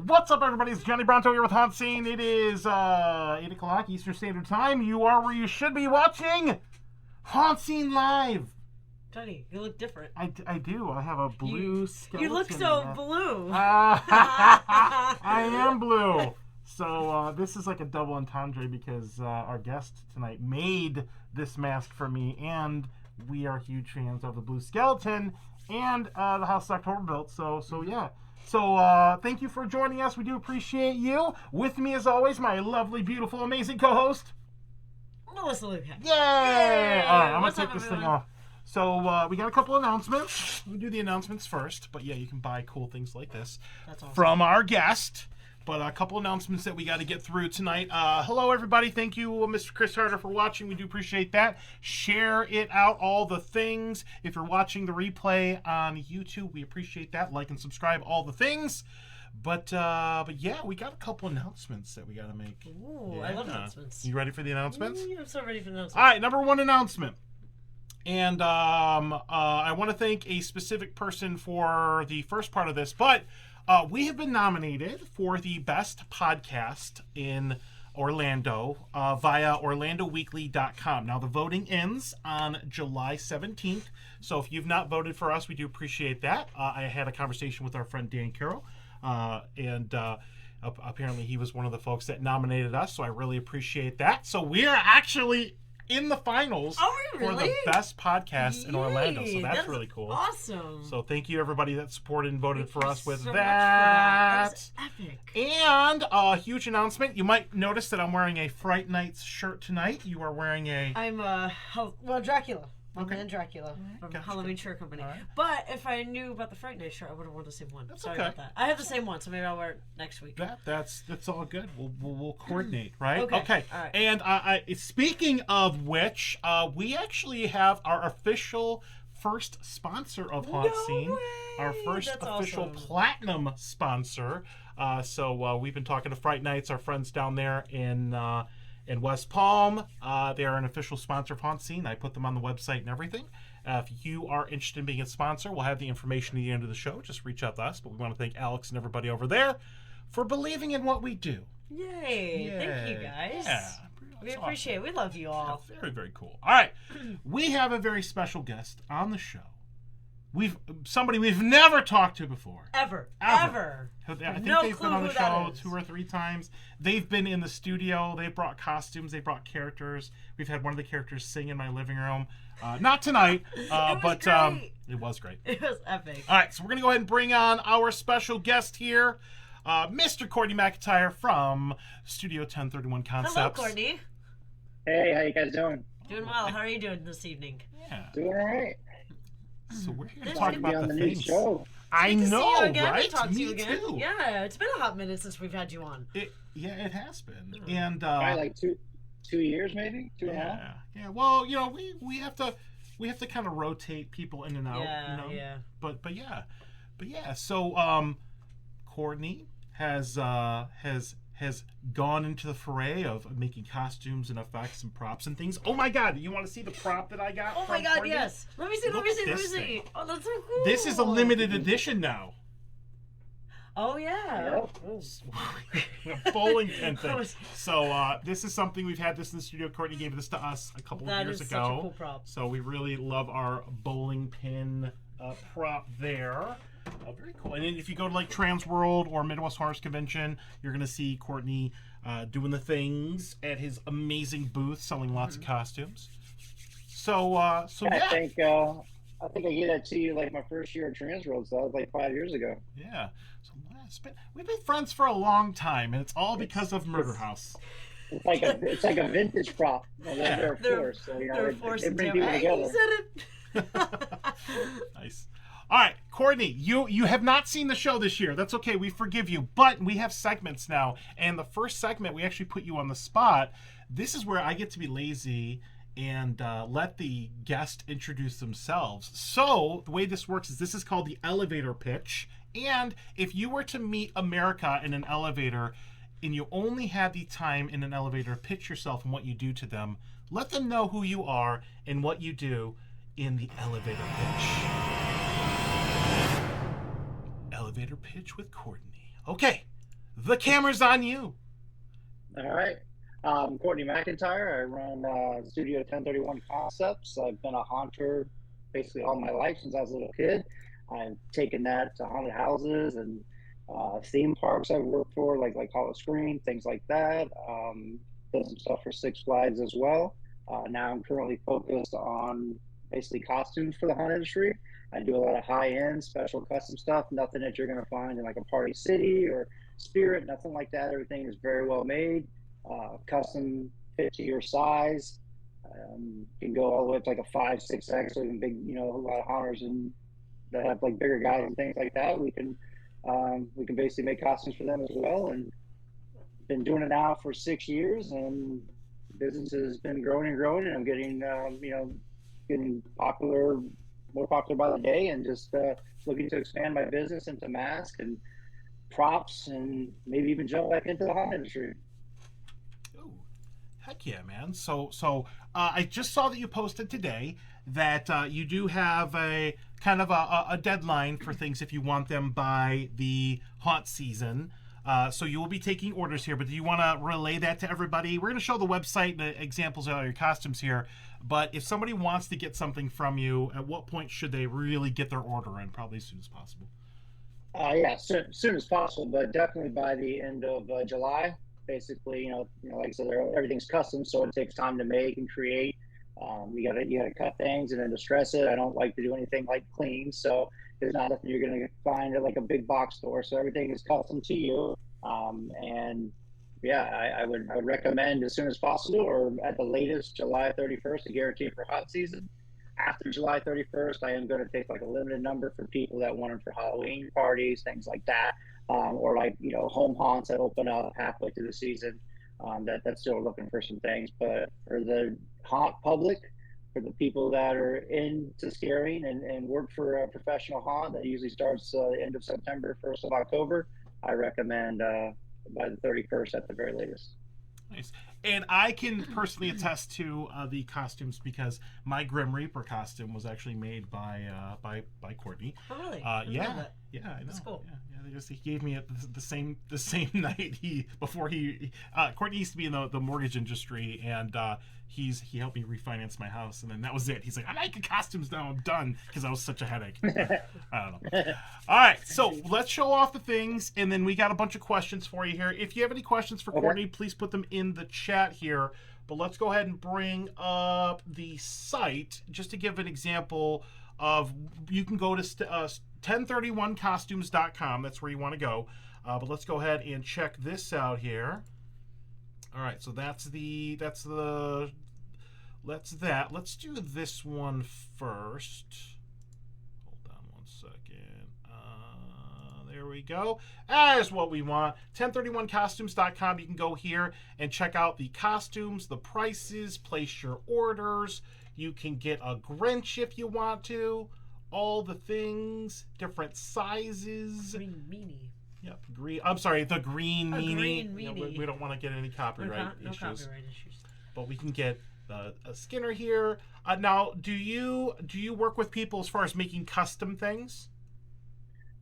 What's up, everybody? It's Johnny Bronto here with HauntScene. It is 8 o'clock Eastern Standard Time. You are where you should be watching HauntScene Live. Johnny, you look different. I do. I have a blue skeleton. You look so blue. I am blue. So this is like a double entendre because our guest tonight made this mask for me, and we are huge fans of the blue skeleton and the house October built. So yeah. So thank you for joining us. We do appreciate you. With me, as always, my lovely, beautiful, amazing co-host, Melissa Luca. Yay! All right, I'm going to take up, this everyone? thing off. So we got a couple announcements. We'll do the announcements first. But yeah, you can buy cool things like this from our guest. But a couple announcements that we got to get through tonight. Hello, everybody. Thank you, Mr. Chris Harder, for watching. We do appreciate that. Share it out, all the things. If you're watching the replay on YouTube, we appreciate that. Like and subscribe, all the things. But yeah, we got a couple announcements that we got to make. Ooh, yeah. I love announcements. You ready for the announcements? I'm so ready for the announcements. All right, number one announcement. And I want to thank a specific person for the first part of this, but we have been nominated for the best podcast in Orlando via OrlandoWeekly.com. Now, the voting ends on July 17th, so if you've not voted for us, we do appreciate that. I had a conversation with our friend Dan Carroll, and apparently he was one of the folks that nominated us, so I really appreciate that. So we are actually in the finals for the best podcast in Orlando, so that's really cool. Awesome. So thank you, everybody that supported and voted for us with so that. That's epic. And a huge announcement. You might notice that I'm wearing a Fright Nights shirt tonight. You are wearing a... I'm Dracula. Okay. Man Dracula from Gotcha. Halloween Shirt Company. Right. But if I knew about the Fright Night shirt, I would have worn the same one. That's Sorry okay. about that. I have the same one, so maybe I'll wear it next week. That's all good. We'll coordinate, right? Okay. All right. And speaking of which, we actually have our official first sponsor of HauntScene. Our first That's official awesome. platinum sponsor. So we've been talking to Fright Nights, our friends down there in West Palm. They are an official sponsor of HauntScene. I put them on the website and everything. If you are interested in being a sponsor, we'll have the information at the end of the show. Just reach out to us. But we want to thank Alex and everybody over there for believing in what we do. Yay. Thank you, guys. Yeah. We appreciate it. We love you all. Yeah, very, very cool. All right. We have a very special guest on the show. Somebody we've never talked to before. Ever. I think No they've clue been on the who that show is. 2 or 3 times. They've been in the studio. They brought costumes. They brought characters. We've had one of the characters sing in my living room. Not tonight, but great. it was great. It was epic. All right, so we're going to go ahead and bring on our special guest here, Mr. Courtney McIntyre from Studio 1031 Concepts. Hello, Courtney. Hey, how you guys doing? Doing well. How are you doing this evening? Yeah. Doing all right. So we're here to Good talk to Be about on the the new things. show. I Good to see know, you again. right? Talk to Me you again. too. Yeah, it's been a hot minute since we've had you on. It has been. Oh. And Probably like two years, maybe 2.5. yeah. Well, we have to kind of rotate people in and out. Yeah, yeah. But yeah. So Courtney has gone into the foray of making costumes and effects and props and things. Oh my God! You want to see the prop that I got? Oh my from God, Courtney? yes. Let me see. Look at this thing. Oh, that's so cool. This is a limited edition now. Oh yeah. Yep. A bowling pin thing. So this is something we've had this in the studio. Courtney gave this to us a couple of years That is ago. such a cool prop. So we really love our bowling pin prop there. Very cool. And then if you go to like Trans World or Midwest Horror Convention, you're going to see Courtney doing the things at his amazing booth, selling lots of costumes. So yeah. I think I gave that to you like my first year at Trans World, so that was like 5 years ago. Yeah. So we've been friends for a long time, and it's all because of Murder House. It's like a vintage prop. Well, they're a force, so They're they bring people Hey, together. you said it. Nice. All right, Courtney, you have not seen the show this year. That's okay. We forgive you. But we have segments now. And the first segment, we actually put you on the spot. This is where I get to be lazy and let the guest introduce themselves. So the way this works is this is called the elevator pitch. And if you were to meet America in an elevator and you only had the time in an elevator to pitch yourself and what you do to them, let them know who you are and what you do in the elevator pitch. Elevator pitch with Courtney. Okay, The camera's on you. All right. Courtney McIntyre. I run Studio 1031 Concepts. I've been a haunter basically all my life since I was a little kid. I've taken that to haunted houses and theme parks I've worked for, like HauntScene, things like that. Done some stuff for Six Flags as well. Now I'm currently focused on basically costumes for the haunt industry. I do a lot of high-end special custom stuff, nothing that you're going to find in like a Party City or Spirit, nothing like that. Everything is very well made, custom fit to your size. You can go all the way up to like a 5, 6X, or even big, a lot of haunters and that have like bigger guys and things like that. We can basically make costumes for them as well, and been doing it now for 6 years, and business has been growing and growing, and I'm getting getting more popular by the day, and just looking to expand my business into mask and props, and maybe even jump back into the haunt industry. Ooh, heck yeah, man. So I just saw that you posted today that you do have a kind of a deadline for things if you want them by the haunt season. So you will be taking orders here, but do you want to relay that to everybody? We're going to show the website and the examples of all your costumes here, but if somebody wants to get something from you, at what point should they really get their order in? Probably as soon as possible. Yeah, soon as possible, but definitely by the end of July. Basically, like I said, everything's custom, so it takes time to make and create. You gotta cut things and then distress it. I don't like to do anything like clean, so there's not nothing you're gonna find at like a big box store. So everything is custom to you. And yeah, I would recommend as soon as possible, or at the latest July 31st, to guarantee for hot season. After July 31st, I am going to take like a limited number for people that want them for Halloween parties, things like that, or like home haunts that open up halfway through the season. That's still looking for some things, but for the haunt public, for the people that are into scaring and work for a professional haunt that usually starts end of September, 1st of October, I recommend by the 31st at the very latest. Nice. And I can personally attest to the costumes because my Grim Reaper costume was actually made by Courtney. Oh, really? Yeah, I know. That's cool. Yeah, he gave me it the same night Courtney used to be in the mortgage industry, and he helped me refinance my house, and then that was it. He's like, I'm making costumes now, I'm done, because I was such a headache. I don't know. All right, so let's show off the things, and then we got a bunch of questions for you here. If you have any questions for Courtney, please put them in the chat here. But let's go ahead and bring up the site just to give an example of, you can go to 1031costumes.com. That's where you want to go. But let's go ahead and check this out here. All right, so let's do this one first. Hold on one second. There we go. That's what we want. 1031costumes.com. You can go here and check out the costumes, the prices, place your orders. You can get a Grinch if you want to. All the things, different sizes. Green meanie. Yep, green. I'm sorry, the green meanie. Green meanie. We don't want to get any copyright No issues. copyright issues. But we can get a Skinner here. Now, do you work with people as far as making custom things?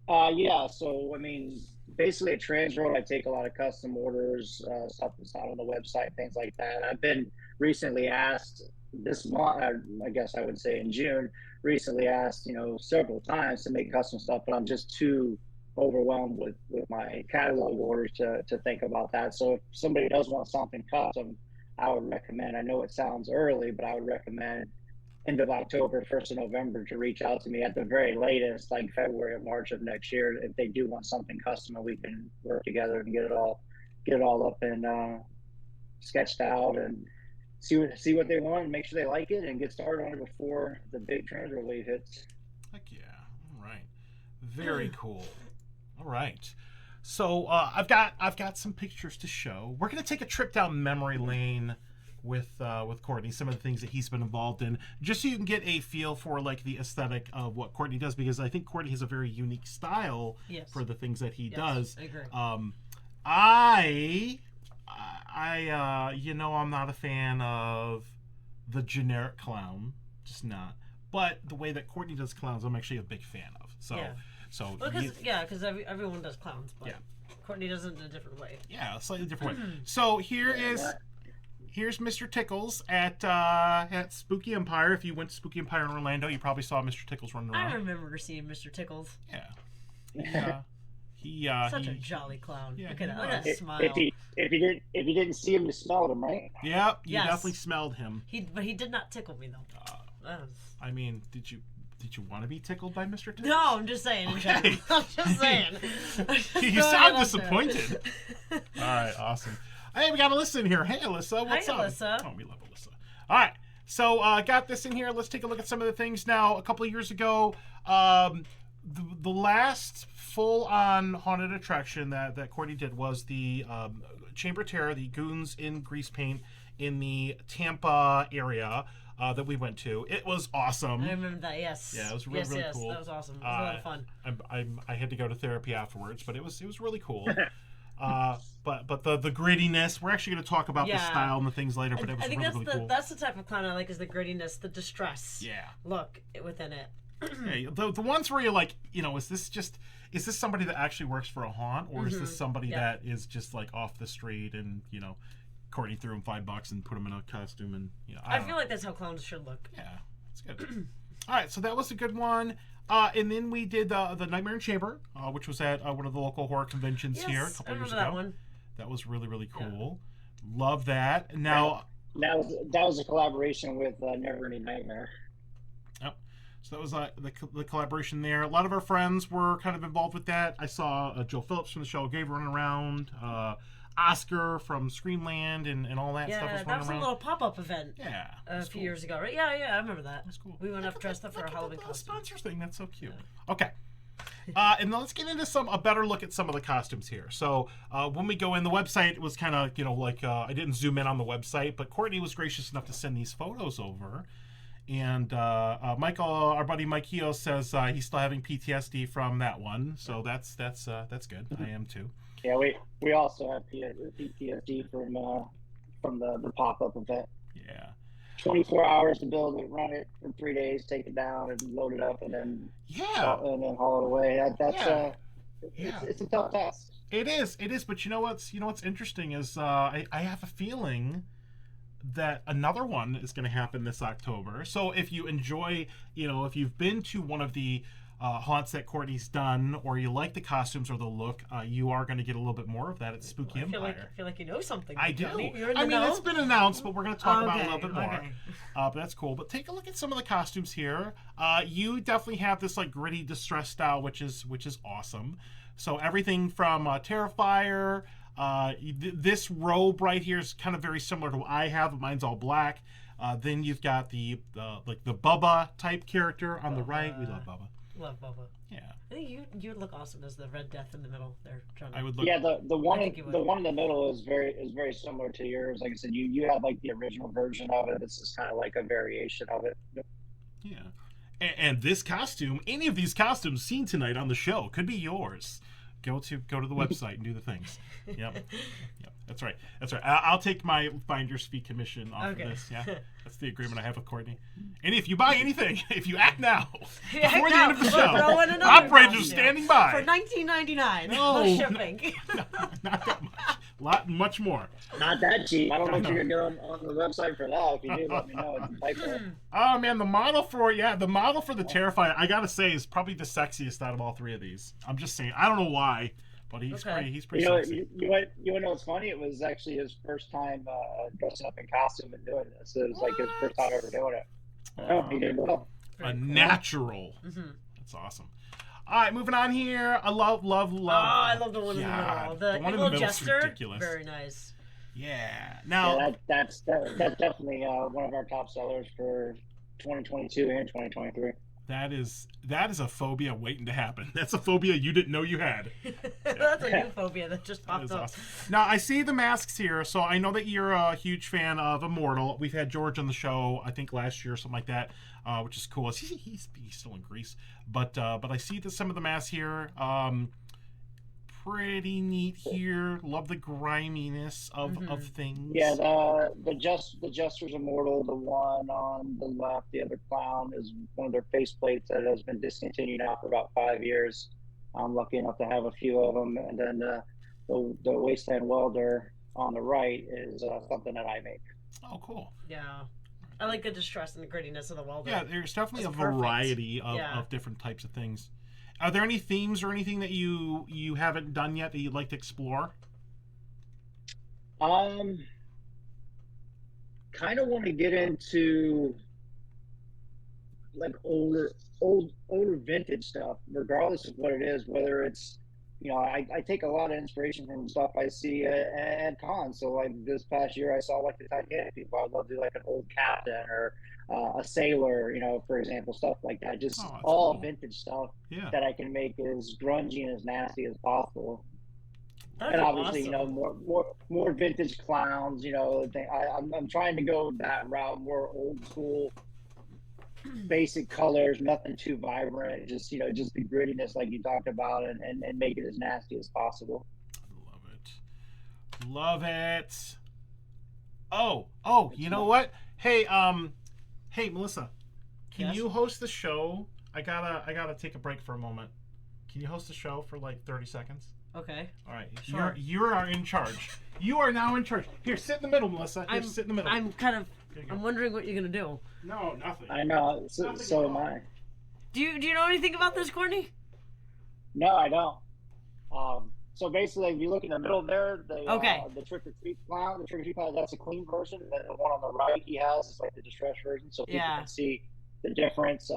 Yeah. So I mean, basically at Transroad, I take a lot of custom orders, stuff that's not on the website, things like that. I've been recently asked this month, I guess I would say in June, recently asked, several times to make custom stuff, but I'm just too overwhelmed with my catalog orders to think about that. So if somebody does want something custom, I would recommend, I know it sounds early, but I would recommend end of October, 1st of November to reach out to me at the very latest, like February or March of next year, if they do want something custom, and we can work together and get it all up and sketched out and see what they want and make sure they like it and get started on it before the big Transroad wave hits. Heck yeah. All right. Very cool. All right. So I've got some pictures to show. We're gonna take a trip down memory lane with Courtney, some of the things that he's been involved in, just so you can get a feel for like the aesthetic of what Courtney does, because I think Courtney has a very unique style for the things that he does. I agree. I'm not a fan of the generic clown, just not. But the way that Courtney does clowns, I'm actually a big fan of. So So Because everyone does clowns, but Yeah. Courtney does it in a different way. yeah, a slightly different way. So here's Mr. Tickles at Spooky Empire. If you went to Spooky Empire in Orlando, you probably saw Mr. Tickles running around. I remember seeing Mr. Tickles. Yeah. Such a jolly clown. Yeah, Look at he that was. smile. If you didn't see him, you smelled him, right? Yep, you Yes. definitely smelled him. But he did not tickle me though. That was... I mean, did you want to be tickled by Mr. Tickles? No, I'm just saying. In Okay. general. I'm just saying. You sound disappointed. All right, awesome. Hey, we got Alyssa in here. Hey, Alyssa, what's up? Alyssa. Oh, we love Alyssa. All right, so got this in here. Let's take a look at some of the things now. A couple of years ago, the last full-on haunted attraction that Courtney did was the Chamber of Terror, the Goons in Grease Paint in the Tampa area that we went to. It was awesome. I remember that. Yes. Yeah, it was really cool. That was awesome. It was a lot of fun. I had to go to therapy afterwards, but it was really cool. But the grittiness. We're actually going to talk about the style and the things later. But it was really cool. That's the type of clown I like, is the grittiness, the distress. Yeah. Look within it. Yeah, the ones where you're like, is this somebody that actually works for a haunt, or is this somebody that is just like off the street and Courtney threw him $5 and put him in a costume and I feel like that's how clowns should look. Yeah, it's good. All right, so that was a good one. And then we did the Nightmare in Chamber, which was at one of the local horror conventions here a couple years ago. That one. That was really cool. Yeah. Love that. Now that was a collaboration with Never Ending Nightmare. Yep. So that was the collaboration there. A lot of our friends were kind of involved with that. I saw Joe Phillips from the show Gave running around. Oscar from Screamland and all that stuff was running around. Yeah, that was a little pop-up event. Yeah, a few years ago, right? Yeah, I remember that. That's cool. We went up dressed up for a Halloween costume. Sponsor thing. That's so cute. Yeah. Okay. And then let's get into a better look at some of the costumes here. So when we go in, the website was kind of I didn't zoom in on the website, but Courtney was gracious enough to send these photos over. And Michael, our buddy Mike Heo, says he's still having PTSD from that one, so that's good. I am too. Yeah, we also have PTSD from the pop-up event. Yeah. 24 hours to build it, run it for 3 days, take it down and load it up, and then haul it away. It's a tough task. It is. But you know what's interesting is I have a feeling that another one is going to happen this October. So if you enjoy, if you've been to one of the haunts that Courtney's done, or you like the costumes or the look, you are going to get a little bit more of that at Spooky Empire. I feel like you know something. I do. You're in the know? It's been announced, but we're going to talk about it a little bit more. Okay. But that's cool. But take a look at some of the costumes here. You definitely have this like gritty distress style, which is awesome. So everything from Terrifier. This robe right here is kind of very similar to what I have. Mine's all black. Then you've got the Bubba type character on the right. We love Bubba. Love Bubba. Yeah. I think you would look awesome as the Red Death in the middle there, John. I would look. Yeah, the one in the middle is very similar to yours. Like I said, you have like the original version of it. This is kind of like a variation of it. Yeah. And this costume, any of these costumes seen tonight on the show, could be yours. Go to the website and do the things. Yep. That's right. I'll take my finder's fee commission off of this. Yeah, that's the agreement I have with Courtney. And if you buy anything, if you act now before the end of the show, operators are standing by for $19.99. No, plus shipping. no, not that much. Much more. Not that cheap. I don't know if you're gonna go on the website for that. If you do, let me know. It's a typo. Oh man, the model for the Terrifier, I gotta say, is probably the sexiest out of all three of these. I'm just saying. I don't know why. But he's pretty sexy. You want to know what's funny? It was actually his first time dressing up in costume and doing this. It was like his first time ever doing it. He did well. A natural. Mm-hmm. That's awesome. All right, moving on here. I love. Oh, I love the one in the middle. The one in the middle is ridiculous. Very nice. Yeah. Now that's definitely one of our top sellers for 2022 and 2023. That is a phobia waiting to happen. That's a phobia you didn't know you had. That's a new phobia that just popped up. Awesome. Now, I see the masks here, so I know that you're a huge fan of Immortal. We've had George on the show, I think last year or something like that, which is cool. He's still in Greece. But I see that some of the masks here, pretty neat here. Love the griminess of things. Yeah, the Jester's Immortal, the one on the left, the other clown is one of their faceplates that has been discontinued now for about 5 years. I'm lucky enough to have a few of them, and then the Wasteland Welder on the right is something that I make. Oh, cool. Yeah. I like the distress and the grittiness of the welder. Yeah, there's definitely It's a perfect. variety of different types of things. Are there any themes or anything that you haven't done yet that you'd like to explore? Kind of want to get into like older vintage stuff, regardless of what it is. Whether it's, I take a lot of inspiration from stuff I see at cons. So like this past year, I saw like the Titanic people. I'd love to do like an old captain or a sailor, for example, stuff like that. Just all cool. vintage stuff Yeah. that I can make as grungy and as nasty as possible. That'd And be obviously, awesome. more vintage clowns. I'm trying to go that route, more old school, basic colors, nothing too vibrant. Just just the grittiness, like you talked about, and make it as nasty as possible. Love it. Love it. Oh, you know what? Hey, Melissa, can Yes? you host the show? I gotta take a break for a moment. Can you host the show for like 30 seconds? Okay. All right. Sure. You are in charge. You are now in charge. Here, sit in the middle, Melissa. Here, sit in the middle. I'm wondering what you're gonna do. No, nothing. I know. So Nothing so at am all. I. Do you know anything about this, Courtney? No, I don't. So basically, if you look in the middle there, the trick or treat clown, that's a clean version. And then the one on the right he has is like the distress version, so people Yeah. can see the difference.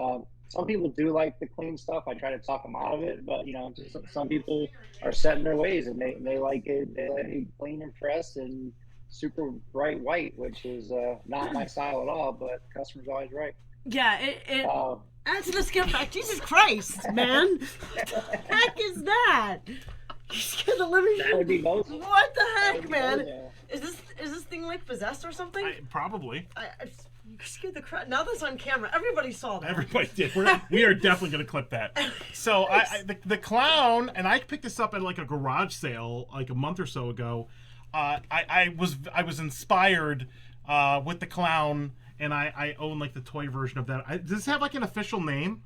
Some people do like the clean stuff. I try to talk them out of it, but some people are set in their ways and they like it. They like it clean and fresh and super bright white, which is not my style at all. But customers always right. Yeah, it Uh, adds to the skill factor. Jesus Christ, man. What the heck is that? You scared the living that would be both. What the That would heck, be man? both, yeah. Is this thing like possessed or something? Probably. You scared the crap. Now that's on camera. Everybody saw that. Everybody did. We are definitely going to clip that. So the clown, and I picked this up at like a garage sale like a month or so ago. I was inspired with the clown, and I own like the toy version of that. Does this have like an official name?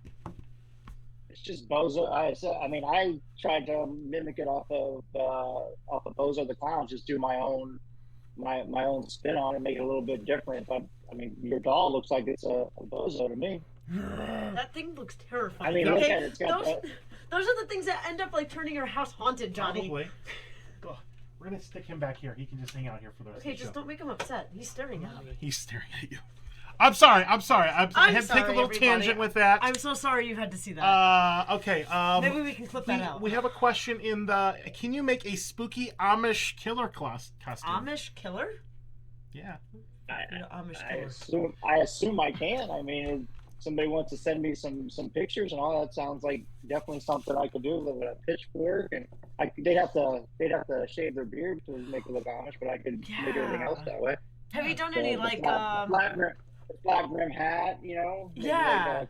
It's just Bozo. I tried to mimic it off of Bozo the Clown. Just do my own spin on it, make it a little bit different. But I mean, your doll looks like it's a Bozo to me. That thing looks terrifying. I mean, look at it. It's got those are the things that end up like turning your house haunted, Johnny. Probably. Ugh, we're gonna stick him back here. He can just hang out here for the rest Okay, of the just show. don't make him upset. He's staring at me. He's staring at you. I'm sorry. I had to take a sorry, little everybody. tangent with that. I'm so sorry you had to see that. Okay. Maybe we can clip that out. We have a question in the. Can you make a spooky Amish killer costume? Amish killer? Yeah. Amish killer. I assume I can. I mean, if somebody wants to send me some pictures and all that, sounds like definitely something I could do with a pitchfork. And they'd have to shave their beard to make it look Amish, but I could make everything else that way. Have you done any like flat brim hat? Yeah.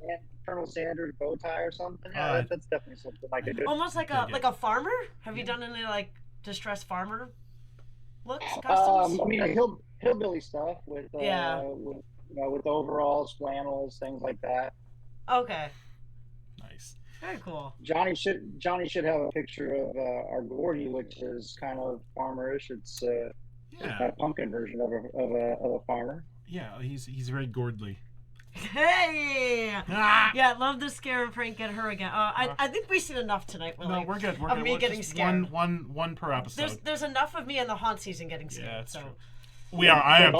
Like Colonel Sanders bow tie or something. Yeah, that's definitely something I could do. almost like a farmer? Have you done any like distressed farmer looks costumes? I mean, like hillbilly stuff with with overalls, flannels, things like that. Okay. Nice. Very cool. Johnny should have a picture of our Gordy, which is kind of farmerish. It's a pumpkin version of a farmer. Yeah, he's very gordly. Hey! Ah! Yeah, love to scare and prank at her again. I think we've seen enough tonight, Willie. No, we're good. We're of good. me We're getting just scared. One per episode. There's enough of me in the haunt season getting scared. Yeah, that's so. true. We are. I am.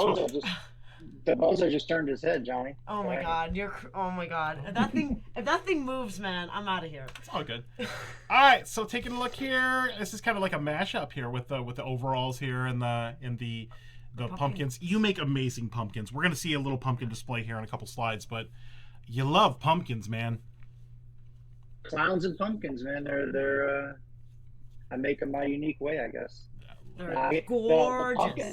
The Bozo just turned his head, Johnny. Oh my God! Oh my God! If that thing moves, man, I'm out of here. It's all good. All right, so taking a look here, this is kind of like a mashup here with the overalls here and the pumpkins. You make amazing pumpkins. We're gonna see a little pumpkin display here in a couple slides, but you love pumpkins, man. Clowns and pumpkins, man. They're I make them my unique way, I guess. They're gorgeous.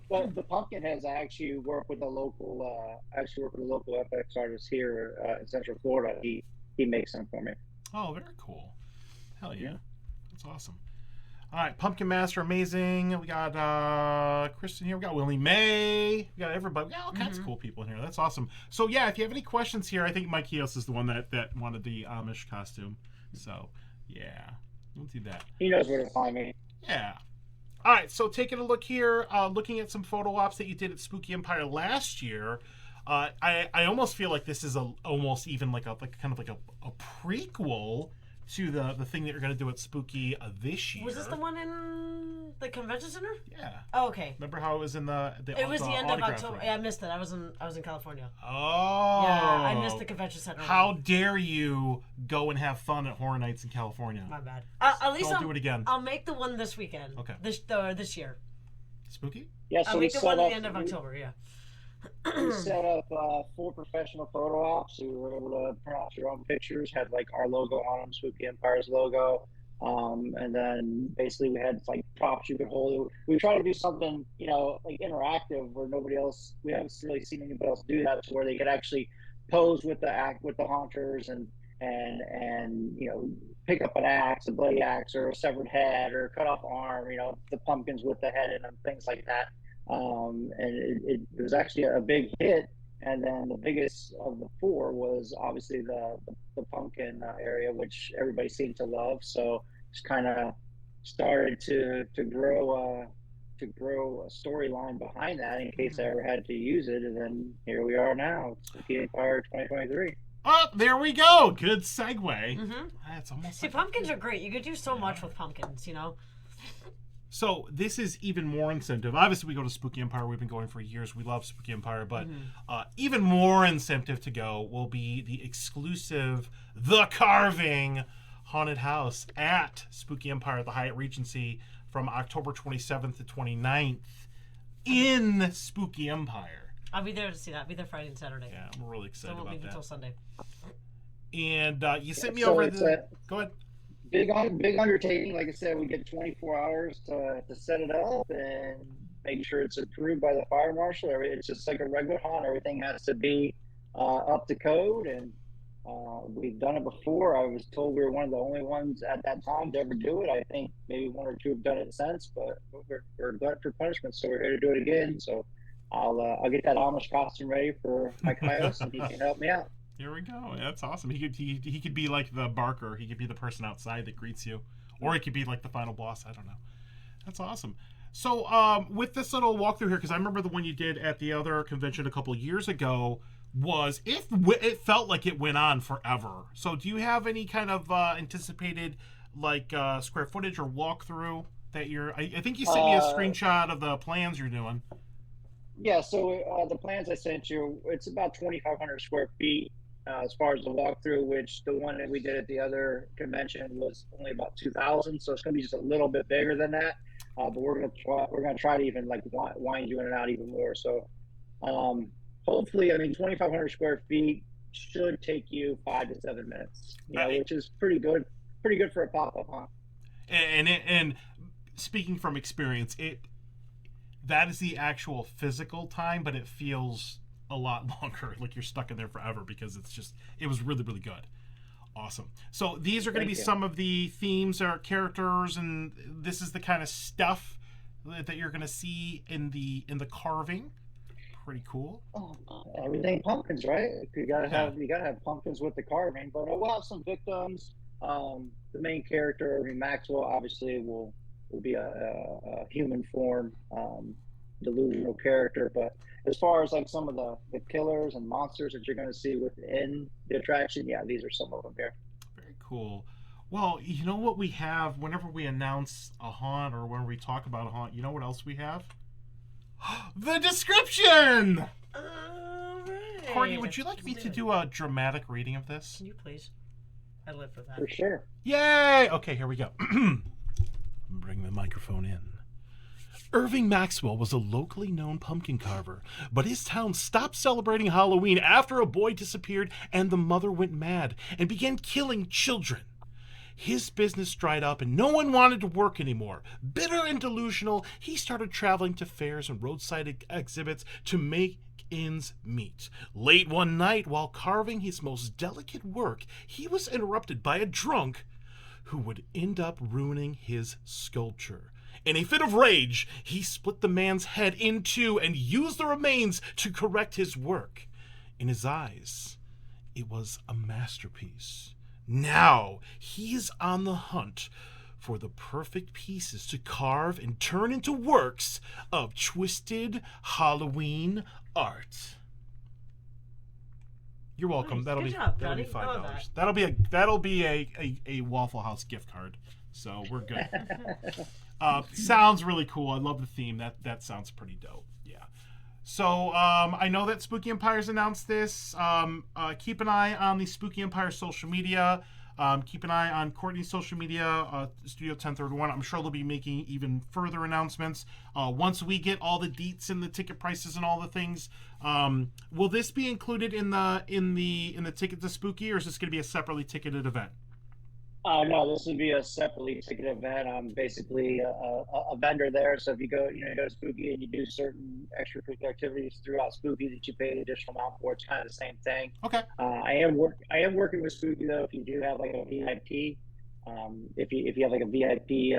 The pumpkin has actually worked with a local FX artist here in Central Florida. He makes them for me. Oh, very cool. Hell yeah. That's awesome. All right, Pumpkin Master, amazing. We got Kristen here. We got Willie May. We got everybody. We got all kinds of cool people in here. That's awesome. So yeah, if you have any questions here, I think Mike Hios is the one that wanted the Amish costume. So yeah, we'll do that. He knows where to find me. Yeah. All right, so taking a look here, looking at some photo ops that you did at Spooky Empire last year. I almost feel like this is almost even like a prequel to the thing that you're going to do at Spooky this year. Was this the one in the convention center? Yeah. Oh, okay. Remember how it was in the It was the end of October. Room? Yeah, I missed it. I was in California. Oh. Yeah, I missed the convention center. How dare you go and have fun at Horror Nights in California? My bad. At least Don't do it again. I'll make the one this weekend. Okay. This year. Spooky? Yeah, so I'll we make the set one at up, the end of October. Yeah. we set up 4 professional photo ops. So we were able to print out your own pictures, had like our logo on them, Spooky Empire's logo. And then basically we had like props you could hold. We tried to do something, like interactive where we haven't really seen anybody else do that, where they could actually pose with the haunters and pick up an axe, a bloody axe, or a severed head, or a cut off arm, the pumpkins with the head in them, things like that. And it was actually a big hit. And then the biggest of the 4 was obviously the pumpkin area, which everybody seemed to love. So just kind of started to grow a storyline behind that in case I ever had to use it. And then here we are now, Spooky Empire 2023. Oh, there we go. Good segue. Mm-hmm. That's almost. See, pumpkins are great. You could do so much with pumpkins, So this is even more incentive. Obviously, we go to Spooky Empire. We've been going for years. We love Spooky Empire, but even more incentive to go will be the exclusive The Carving Haunted House at Spooky Empire at the Hyatt Regency from October 27th to 29th in Spooky Empire. I'll be there to see that. I'll be there Friday and Saturday. Yeah, I'm really excited So I won't about leave that. until Sunday. And you sent me over the. Go ahead. Big undertaking. Like I said, we get 24 hours to set it up and make sure it's approved by the fire marshal. It's just like a regular haunt. Everything has to be up to code, and we've done it before. I was told we were one of the only ones at that time to ever do it. I think maybe 1 or 2 have done it since, but we're glad for punishment, so we're here to do it again. So I'll get that Amish costume ready for my Kaios, and he can help me out. Here we go. That's awesome. He could be like the barker. He could be the person outside that greets you, or he could be like the final boss. I don't know. That's awesome. So with this little walkthrough here, because I remember the one you did at the other convention a couple years ago, it felt like it went on forever. So do you have any kind of anticipated square footage or walkthrough that you're? I think you sent me a screenshot of the plans you're doing. Yeah. So the plans I sent you, it's about 2,500 square feet. As far as the walkthrough, which the one that we did at the other convention was only about 2,000, so it's going to be just a little bit bigger than that. But we're going to try to even wind you in and out even more. So hopefully, 2,500 square feet should take you 5 to 7 minutes, which is pretty good for a pop-up haunt. And speaking from experience, that is the actual physical time, but it feels a lot longer, like you're stuck in there forever, because it was really, really good. Awesome. So these are going to be some of the themes or characters, and this is the kind of stuff that you're going to see in the carving. Pretty cool. Oh, everything pumpkins, right? You gotta have pumpkins with the carving, but we'll have some victims. The main character, Maxwell, obviously will be a human form, delusional character, but as far as some of the killers and monsters that you're going to see within the attraction, these are some of them here. Very cool. Well, you know what we have whenever we announce a haunt or when we talk about a haunt, you know what else we have? The description! All right. Courtney, would you like me to do a dramatic reading of this? Can you please? I live for that. For sure. Yay! Okay, here we go. Bring the microphone in. Irving Maxwell was a locally known pumpkin carver, but his town stopped celebrating Halloween after a boy disappeared and the mother went mad and began killing children. His business dried up and no one wanted to work anymore. Bitter and delusional, he started traveling to fairs and roadside exhibits to make ends meet. Late one night, while carving his most delicate work, he was interrupted by a drunk who would end up ruining his sculpture. In a fit of rage, he split the man's head in two and used the remains to correct his work. In his eyes, it was a masterpiece. Now he is on the hunt for the perfect pieces to carve and turn into works of twisted Halloween art. You're welcome. Nice. That'll Good be job, that'll be Johnny. I love $5. That'll be a Waffle House gift card. So we're good. Sounds really cool. I love the theme. That sounds pretty dope. Yeah. So I know that Spooky Empire's announced this. Keep an eye on the Spooky Empire social media. Keep an eye on Courtney's social media, Studio 1031. I'm sure they'll be making even further announcements once we get all the deets and the ticket prices and all the things. Will this be included in the ticket to Spooky, or is this going to be a separately ticketed event? No, this would be a separately ticketed event. I'm basically a vendor there. So if you go to Spooky and you do certain extracurricular activities throughout Spooky that you pay an additional amount for, it's kind of the same thing. Okay. I am working with Spooky though. If you do have like a VIP, if you have like a VIP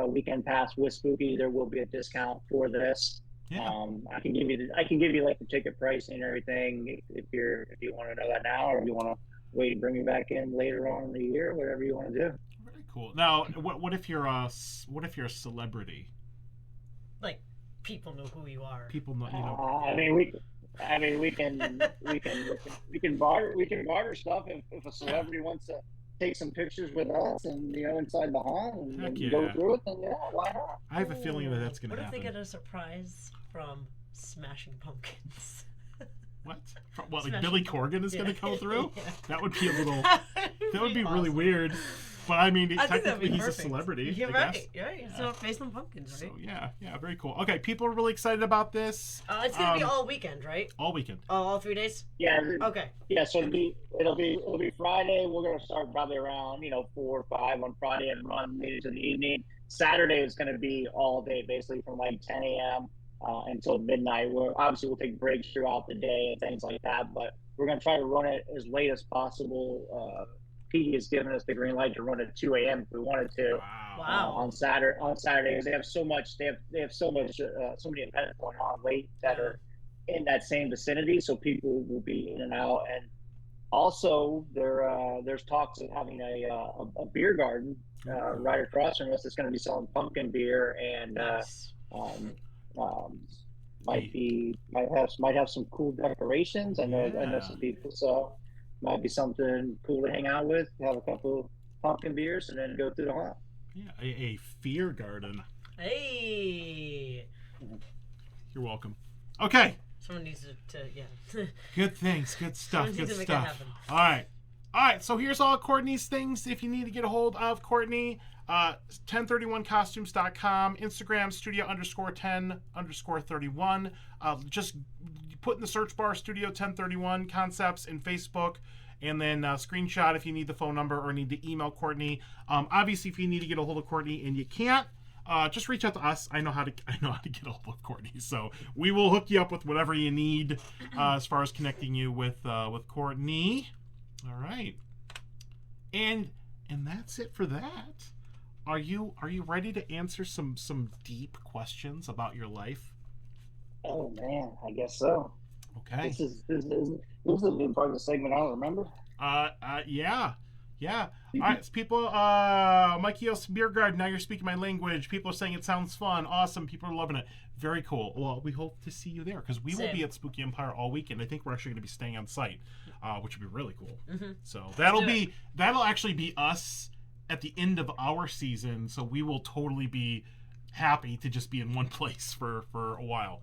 weekend pass with Spooky, there will be a discount for this. Yeah. I can give you like the ticket pricing and everything if you want to know that now, or if you want to wait and bring me back in later on in the year, whatever you want to do. Very cool. Now, what if you're a celebrity? Like, people know who you are. People know, we can barter stuff if a celebrity wants to take some pictures with us and inside the haunt and go through it, then yeah, why not? I have a feeling that's going to happen. What if they get a surprise from Smashing Pumpkins? What? Like Billy Corgan is going to come through? Yeah. That would be a little. That would be awesome. Really weird. But I mean, technically he's perfect. a celebrity. You're I right. guess. You're right. So based on pumpkins, right? So yeah, very cool. Okay, people are really excited about this. It's gonna be all weekend, right? All weekend. All 3 days. Yeah. Okay. Yeah. So it'll be Friday. We're gonna start probably around 4 or 5 on Friday and run into the evening. Saturday is gonna be all day, basically from like 10 a.m. Until midnight. We'll take breaks throughout the day and things like that, but we're going to try to run it as late as possible. PD has given us the green light to run at 2 a.m. if we wanted to. Wow. On Saturdays, they have so much. They have so many events going on late that are in that same vicinity, so people will be in and out. And also, there's talks of having a beer garden right across from us. It's going to be selling pumpkin beer and. Might have some cool decorations. I know some people, so might be something cool to hang out with. Have a couple pumpkin beers and then go through the haunt. Yeah, a fear garden. Hey. You're welcome. Okay. Someone needs to Good things, good stuff, Someone good needs to make stuff. that happen. All right. So here's all Courtney's things. If you need to get a hold of Courtney, 1031costumes.com, Instagram studio_10_31. Just put in the search bar Studio 1031 Concepts in Facebook, and then screenshot if you need the phone number or need to email Courtney. Obviously, if you need to get a hold of Courtney and you can't, just reach out to us. I know how to get a hold of Courtney, so we will hook you up with whatever you need as far as connecting you with Courtney. All right, and that's it for that. Are you ready to answer some deep questions about your life? Oh man, I guess so. Okay. This is a big part of the segment I don't remember. Yeah. All right, so people, Mikey O's Beer Garden, now you're speaking my language. People are saying it sounds fun, awesome. People are loving it. Very cool. Well, we hope to see you there because we will be at Spooky Empire all weekend. I think we're actually going to be staying on site, which would be really cool. Mm-hmm. So that'll actually be us at the end of our season. So we will totally be happy to just be in one place for a while.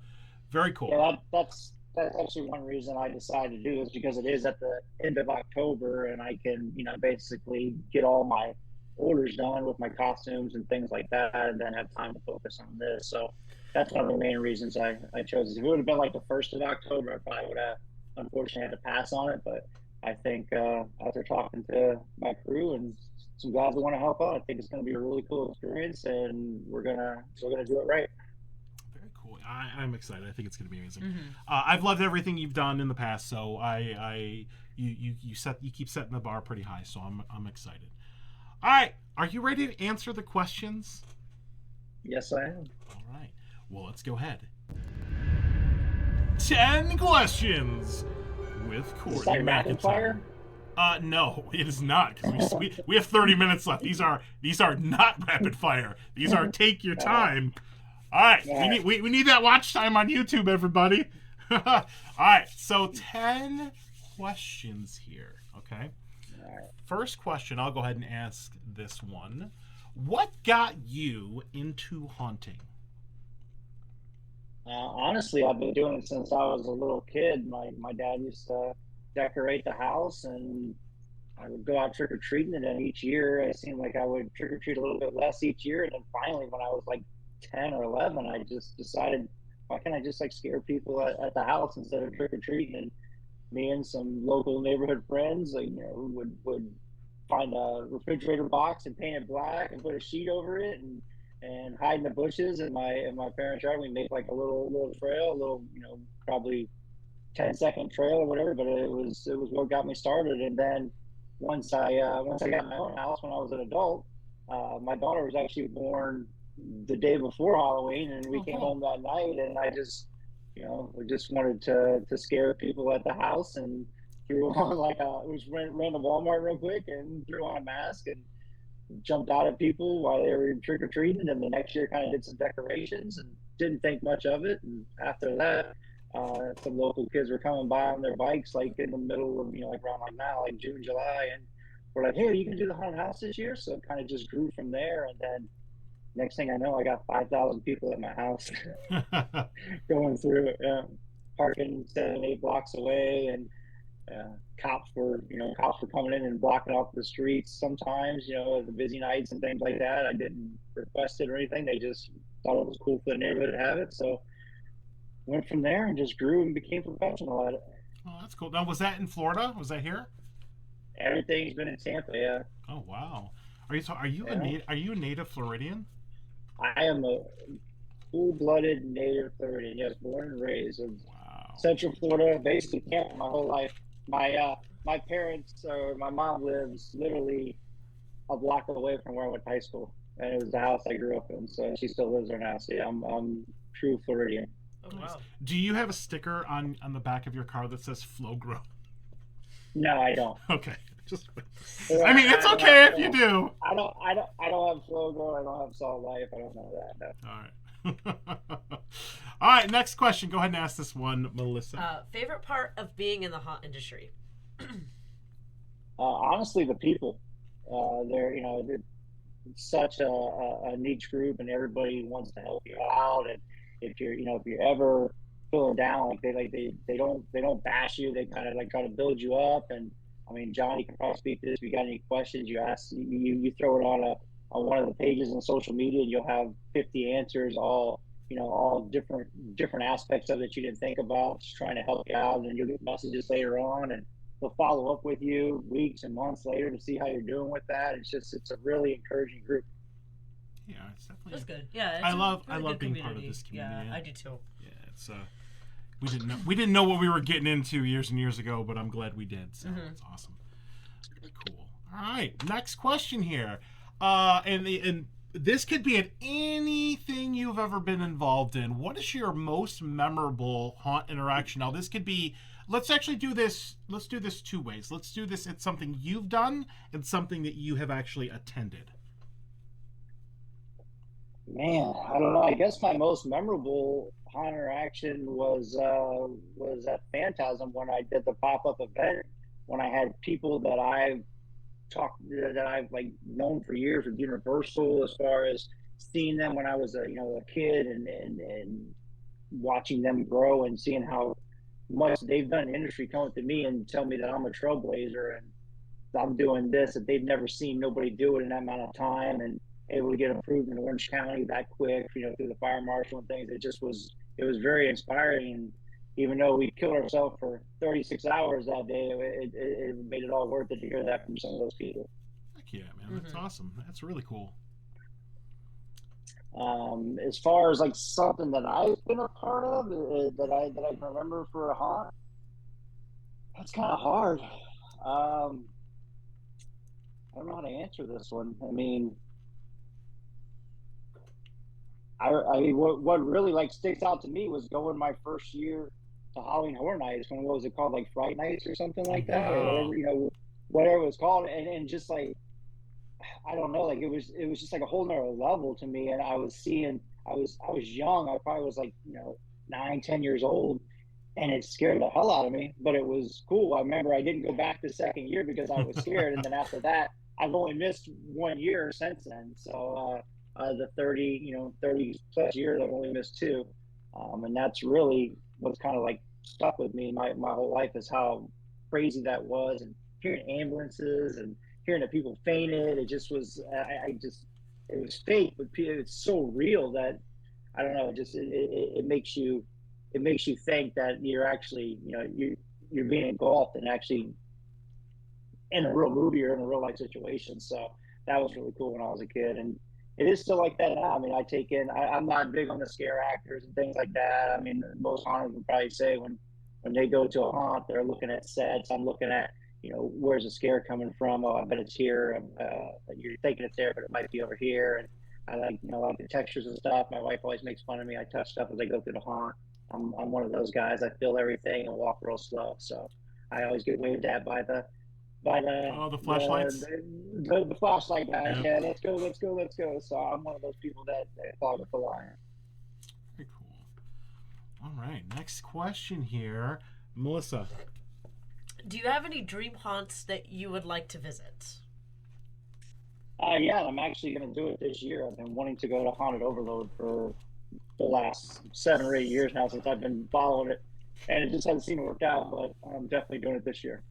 Very cool. Yeah, that's actually one reason I decided to do this, because it is at the end of October and I can, basically get all my orders done with my costumes and things like that, and then have time to focus on this. So that's one of the main reasons I chose this. If it would have been like the 1st of October, I probably would have unfortunately had to pass on it. But I think after talking to my crew and some guys that want to help out, I think it's going to be a really cool experience, and we're gonna do it right. I'm excited. I think it's going to be amazing. Mm-hmm. I've loved everything you've done in the past, so you keep setting the bar pretty high, so I'm excited. All right. Are you ready to answer the questions? Yes, I am. All right. Well, let's go ahead. 10 questions with Courtney Is that rapid McIntyre. fire? No, it is not, because we have 30 minutes left. These are not rapid fire. These are take your time. All right, we need that watch time on YouTube, everybody. All right, so 10 questions here. Okay. All right. First question, I'll go ahead and ask this one. What got you into haunting? Honestly, I've been doing it since I was a little kid. My dad used to decorate the house, and I would go out trick or treating. And then each year, it seemed like I would trick or treat a little bit less each year. And then finally, when I was like 10 or 11, I just decided, why can't I just like scare people at the house instead of trick or treating? And me and some local neighborhood friends, like, would find a refrigerator box and paint it black and put a sheet over it and hide in the bushes in my parents' yard. We make like a little trail, a little, probably 10-second trail or whatever. But it was what got me started. And then once I got my own house when I was an adult, my daughter was actually born the day before Halloween, and we came home that night, and I just, we just wanted to scare people at the house, and threw on ran to Walmart real quick and threw on a mask and jumped out at people while they were trick or treating. And the next year, kind of did some decorations and didn't think much of it. And after that, some local kids were coming by on their bikes, like in the middle of like around like now, like June, July, and we're like, hey, you can do the haunted house this year. So it kind of just grew from there, and then next thing I know, I got 5,000 people at my house going through it, parking 7-8 blocks away, and cops were coming in and blocking off the streets sometimes, the busy nights and things like that. I didn't request it or anything. They just thought it was cool for the neighborhood to have it. So went from there and just grew and became professional at it. Oh, that's cool. Now, was that in Florida? Was that here? Everything's been in Tampa, yeah. Oh, wow. Are you a native Floridian? I am a full-blooded native Floridian. Yes, born and raised in Central Florida, basically Tampa my whole life. My parents, or my mom, lives literally a block away from where I went to high school, and it was the house I grew up in. So she still lives there now. So yeah, I'm true Floridian. Oh, wow. Do you have a sticker on the back of your car that says "Flow Grow"? No, I don't. Okay. I mean, it's okay if you do. I don't have Flow Grow. I don't have Salt Life. I don't know that. No. All right. All right. Next question. Go ahead and ask this one, Melissa. Favorite part of being in the haunt industry? Honestly, the people. They're such a niche group, and everybody wants to help you out. And if you're ever feeling down, they don't bash you. They kind of try to build you up. And I mean, Johnny can probably speak to this. If you got any questions, you ask, you throw it on one of the pages on social media, and you'll have 50 answers, all different aspects of it you didn't think about, just trying to help you out. And you'll get messages later on, and they'll follow up with you weeks and months later to see how you're doing with that. It's a really encouraging group. Yeah, it's definitely. That's good. Yeah, I love being part of this community. Yeah, I do too. Yeah, it's we didn't know what we were getting into years and years ago, but I'm glad we did. So it's awesome. Really cool. All right, next question here. And this could be in anything you've ever been involved in. What is your most memorable haunt interaction? Now, this could be. Let's actually do this. Let's do this two ways. Let's do this. It's something you've done and something that you have actually attended. Man, I don't know. I guess my most memorable haunt interaction was at Phantasm when I did the pop-up event, when I had people that I've known for years with Universal, as far as seeing them when I was a kid and watching them grow and seeing how much they've done in the industry, coming to me and tell me that I'm a trailblazer and I'm doing this that they've never seen nobody do it in that amount of time, and able to get approved in Orange County that quick, through the fire marshal and things. It was very inspiring. And even though we killed ourselves for 36 hours that day, it made it all worth it to hear that from some of those people. Heck yeah, man. That's awesome. That's really cool. As far as something that I've been a part of that I can remember for a haunt, that's kind of hard. I don't know how to answer this one. I mean, what really like sticks out to me was going my first year to Halloween Horror Nights when what was it called, like Fright Nights or something like that, or Wow. whatever, whatever it was called, and just like I don't know, like it was just like a whole nother level to me, and I was young, I probably was like 9, 10 years old, and it scared the hell out of me, but it was cool. I remember I didn't go back the second year because I was scared, and then after that, I've only missed 1 year since then. So the 30 plus years, I've only missed two, and that's really what's kind of like stuck with me my whole life is how crazy that was, and hearing ambulances and hearing that people fainted. It just was, I just, it was fake, but it's so real that I don't know. It makes you think that you're actually, you're being engulfed and actually in a real movie or in a real life situation. So that was really cool when I was a kid, and it is still like that now. I mean, I'm not big on the scare actors and things like that. I mean, most haunters would probably say when they go to a haunt, they're looking at sets. I'm looking at, where's the scare coming from? Oh, I bet it's here. You're thinking it's there, but it might be over here. And I like the textures and stuff. My wife always makes fun of me. I touch stuff as I go through the haunt. I'm one of those guys. I feel everything and walk real slow. So I always get waved at by Oh, the flashlights. the flashlight guys. Yeah. Yeah, let's go, let's go, let's go. So I'm one of those people that follow with the line. Very cool. All right, next question here, Melissa. Do you have any dream haunts that you would like to visit? Yeah, I'm actually going to do it this year. I've been wanting to go to Haunted Overload for the last 7 or 8 years now since I've been following it, and it just hasn't seemed to work out. But I'm definitely doing it this year.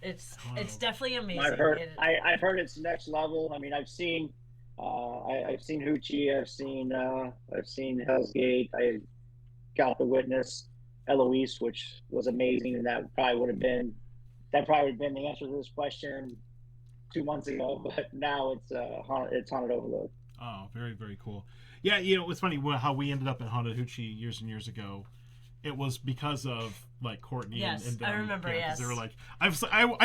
It's definitely amazing. I've heard it's next level. I mean, I've seen Hoochie, I've seen Hell's Gate. I got to witness Eloise, which was amazing, and that probably would have been the answer to this question 2 months ago. But now it's Haunted Overload. Oh, very, very cool. Yeah, it's funny how we ended up at Haunted Hoochie years and years ago. It was because of like Courtney and I remember. Yes, they were like, I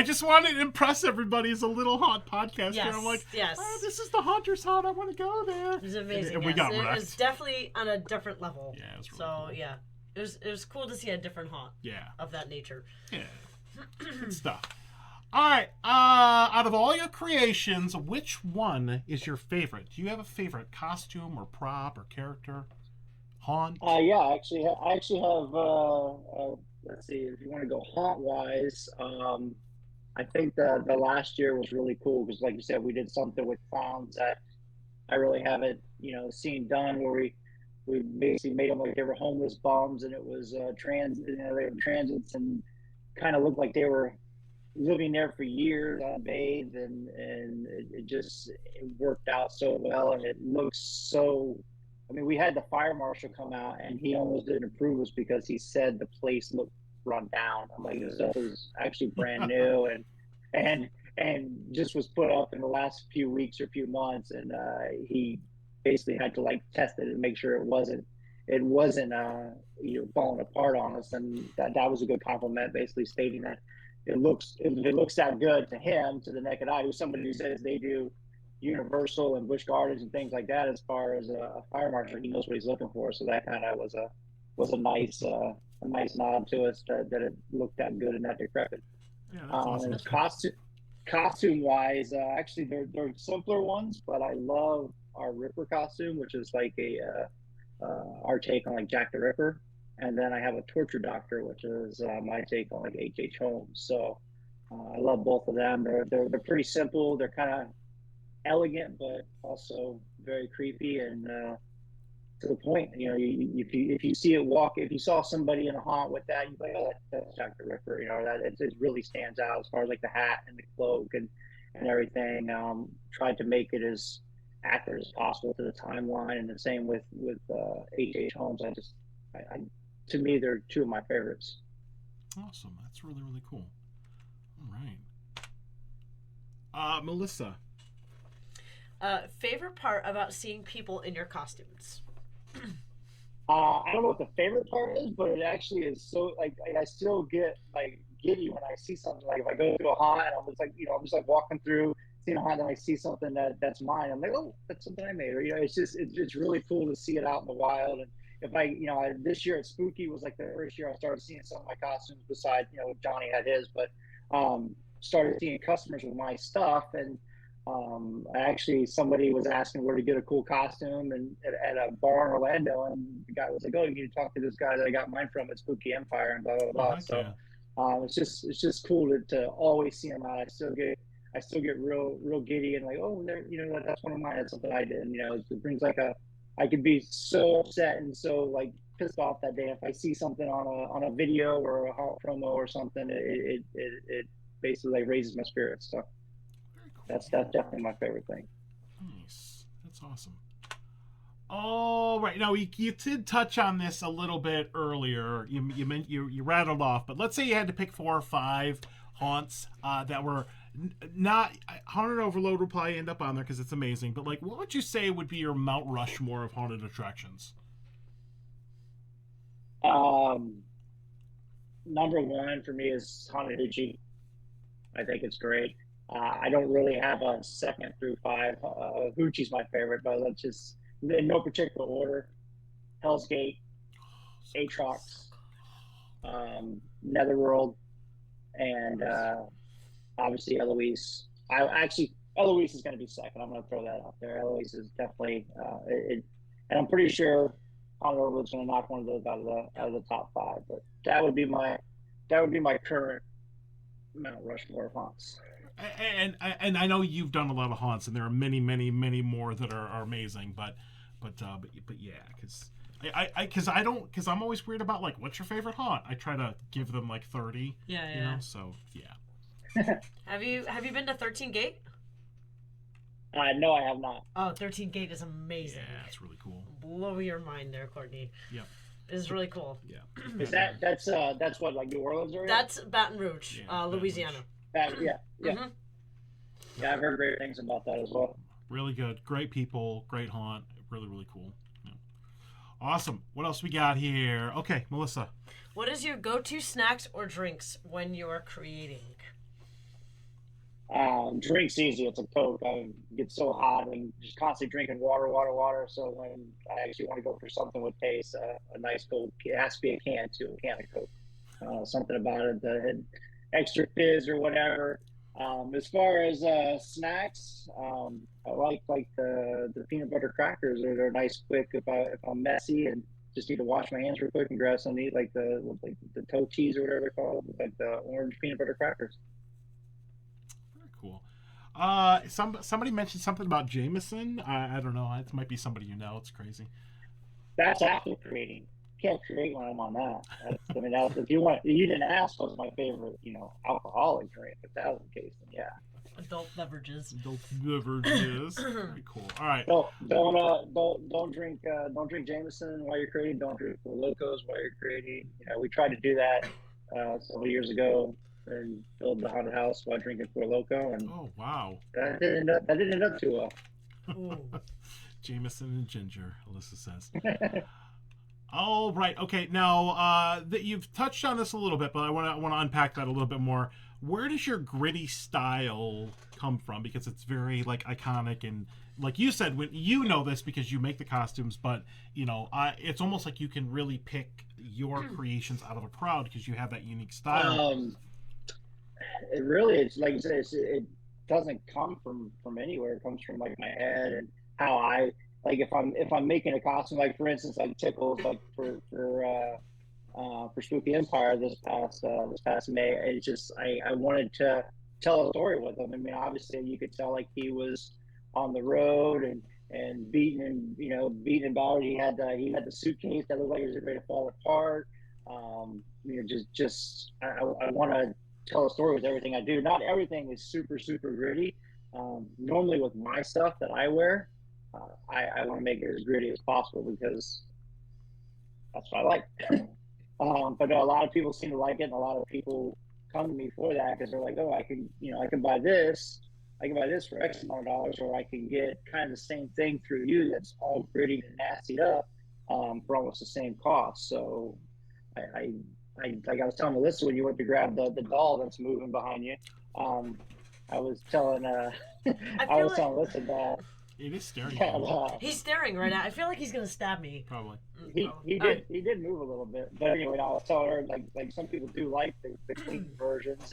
just wanted to impress everybody as a little haunt podcaster. Yes, I'm like, yes, this is the Haunter's haunt. I want to go there. It was amazing. And we got wrecked. It was definitely on a different level. Yeah, it was really so cool. Yeah, it was cool to see a different haunt. Yeah, of that nature. Yeah, good stuff. All right, out of all your creations, which one is your favorite? Do you have a favorite costume or prop or character? Haunt? Yeah, I actually have. Let's see, if you want to go haunt wise, I think the last year was really cool because, like you said, we did something with clowns that I really haven't, seen done. Where we basically made them like they were homeless bums, and it was they were transits and kind of looked like they were living there for years unbathed, and it worked out so well, and it looks so. I mean, we had the fire marshal come out, and he almost didn't approve us because he said the place looked run down. I'm like, this stuff was actually brand new, and just was put up in the last few weeks or few months, and he basically had to like test it and make sure it wasn't falling apart on us, and that was a good compliment, basically stating that it looks that good to him, to the naked eye, who's somebody who says they do Universal and Busch Gardens and things like that. As far as a fire marshal, he knows what he's looking for. So that kind of was a nice nod to us that it looked that good and that decrepit. Yeah, that's awesome. And costume wise, actually they're simpler ones, but I love our Ripper costume, which is like our take on like Jack the Ripper, and then I have a Torture Doctor, which is my take on like H.H. Holmes. So I love both of them. They're pretty simple. They're kind of elegant, but also very creepy and to the point. If you see it walk, if you saw somebody in a haunt with that, you'd be like, oh, that's Jack the Ripper. That it really stands out as far as like the hat and the cloak and everything. Tried to make it as accurate as possible to the timeline, and the same with H.H. Holmes. To me, they're two of my favorites. Awesome. That's really, really cool. All right. Melissa. Favorite part about seeing people in your costumes? I don't know what the favorite part is, but it actually is so like I still get like giddy when I see something. Like if I go to a haunt and I'm just like walking through seen a haunt and I see something that's mine. I'm like, oh, that's something I made. Or it's really cool to see it out in the wild. And if this year at Spooky was like the first year I started seeing some of my costumes. Besides, Johnny had his, but started seeing customers with my stuff. And actually somebody was asking where to get a cool costume and at a bar in Orlando, and the guy was like, oh, you need to talk to this guy that I got mine from at Spooky Empire and blah blah blah. So it's just cool to always see them out. I still get real giddy and like, oh, that's one of mine. That's something I did. And, it brings I could be so upset and so like pissed off that day if I see something on a video or a hot promo or something. It basically like raises my spirits. So that's definitely my favorite thing. Nice. That's awesome. All right. Now you did touch on this a little bit earlier. You rattled off, but let's say you had to pick 4 or 5 haunts that were not Haunted Overload will probably end up on there because it's amazing. But like, what would you say would be your Mount Rushmore of haunted attractions? Number 1 for me is Haunted Hoochie. I think it's great. I don't really have a 2nd through 5. Hoochie's my favorite, but let's just in no particular order. Hell's Gate, Aatrox, Netherworld, and obviously Eloise. Eloise is going to be 2nd. I'm going to throw that out there. Eloise is definitely and I'm pretty sure Haunted Overload's going to knock one of those out of the top 5. But that would be my current Mount Rushmore of haunts. And I know you've done a lot of haunts, and there are many more that are amazing. But yeah, because I'm always weird about like what's your favorite haunt. I try to give them like 30. Yeah. So yeah. Have you been to 13 Gate? No, I have not. Oh, 13 Gate is amazing. Yeah, it's really cool. Blow your mind there, Courtney. Yep. It's really cool. Yeah. Is that's what, like New Orleans area? That's Baton Rouge, Louisiana. Yeah. Mm-hmm. Yeah, I've heard great things about that as well. Really good. Great people. Great haunt. Really cool. Yeah. Awesome. What else we got here? Okay, Melissa. What is your go-to snacks or drinks when you're creating? Drink's easy. It's a Coke. I get so hot and just constantly drinking water. So when I actually want to go for something with taste, a nice Coke, it has to be a can too, a can of Coke. Something about it, the extra fizz or whatever. As far as snacks, I like the peanut butter crackers. They're nice, quick. If I'm messy and just need to wash my hands real quick and grab something to eat, like the toe cheese or whatever they're called, like the orange peanut butter crackers. Cool. Somebody mentioned something about Jameson. I don't know. It might be somebody you know. It's crazy. That's after creating. You can't create when I'm on that. If you didn't ask what's my favorite, alcoholic drink. If that was the case, then yeah. Adult beverages. Very cool. All right. Don't drink Jameson while you're creating. Don't drink Four Locos while you're creating. We tried to do that several years ago and build the haunted house while drinking Four Loco, and oh wow, that didn't end up too well. Jameson and ginger, Alyssa says. All right, okay. Now that you've touched on this a little bit, but I want to unpack that a little bit more. Where does your gritty style come from? Because it's very like iconic, and like you said, when you know this because you make the costumes, but it's almost like you can really pick your creations out of a crowd because you have that unique style. It really, it's like it doesn't come from anywhere. It comes from like my head and how I like if I'm making a costume, like for instance, like Tickles, like for Spooky Empire this past May. It's just I wanted to tell a story with him. I mean, obviously you could tell like he was on the road and beaten and battered. He had the suitcase that looked like it was ready to fall apart. I want to tell a story with everything I do. Not everything is super gritty. Normally with my stuff that I wear, I want to make it as gritty as possible because that's what I like. But a lot of people seem to like it, and a lot of people come to me for that because they're like, oh, I can buy this for X amount of dollars, or I can get kind of the same thing through you that's all gritty and nastied up for almost the same cost. So like I was telling Melissa when you went to grab the doll that's moving behind you, I was telling I I feel was like telling listen It is staring that at you. he's staring right now. I feel like he's gonna stab me. Probably. he All right. did move a little bit, but anyway, I was telling her like some people do like the clean versions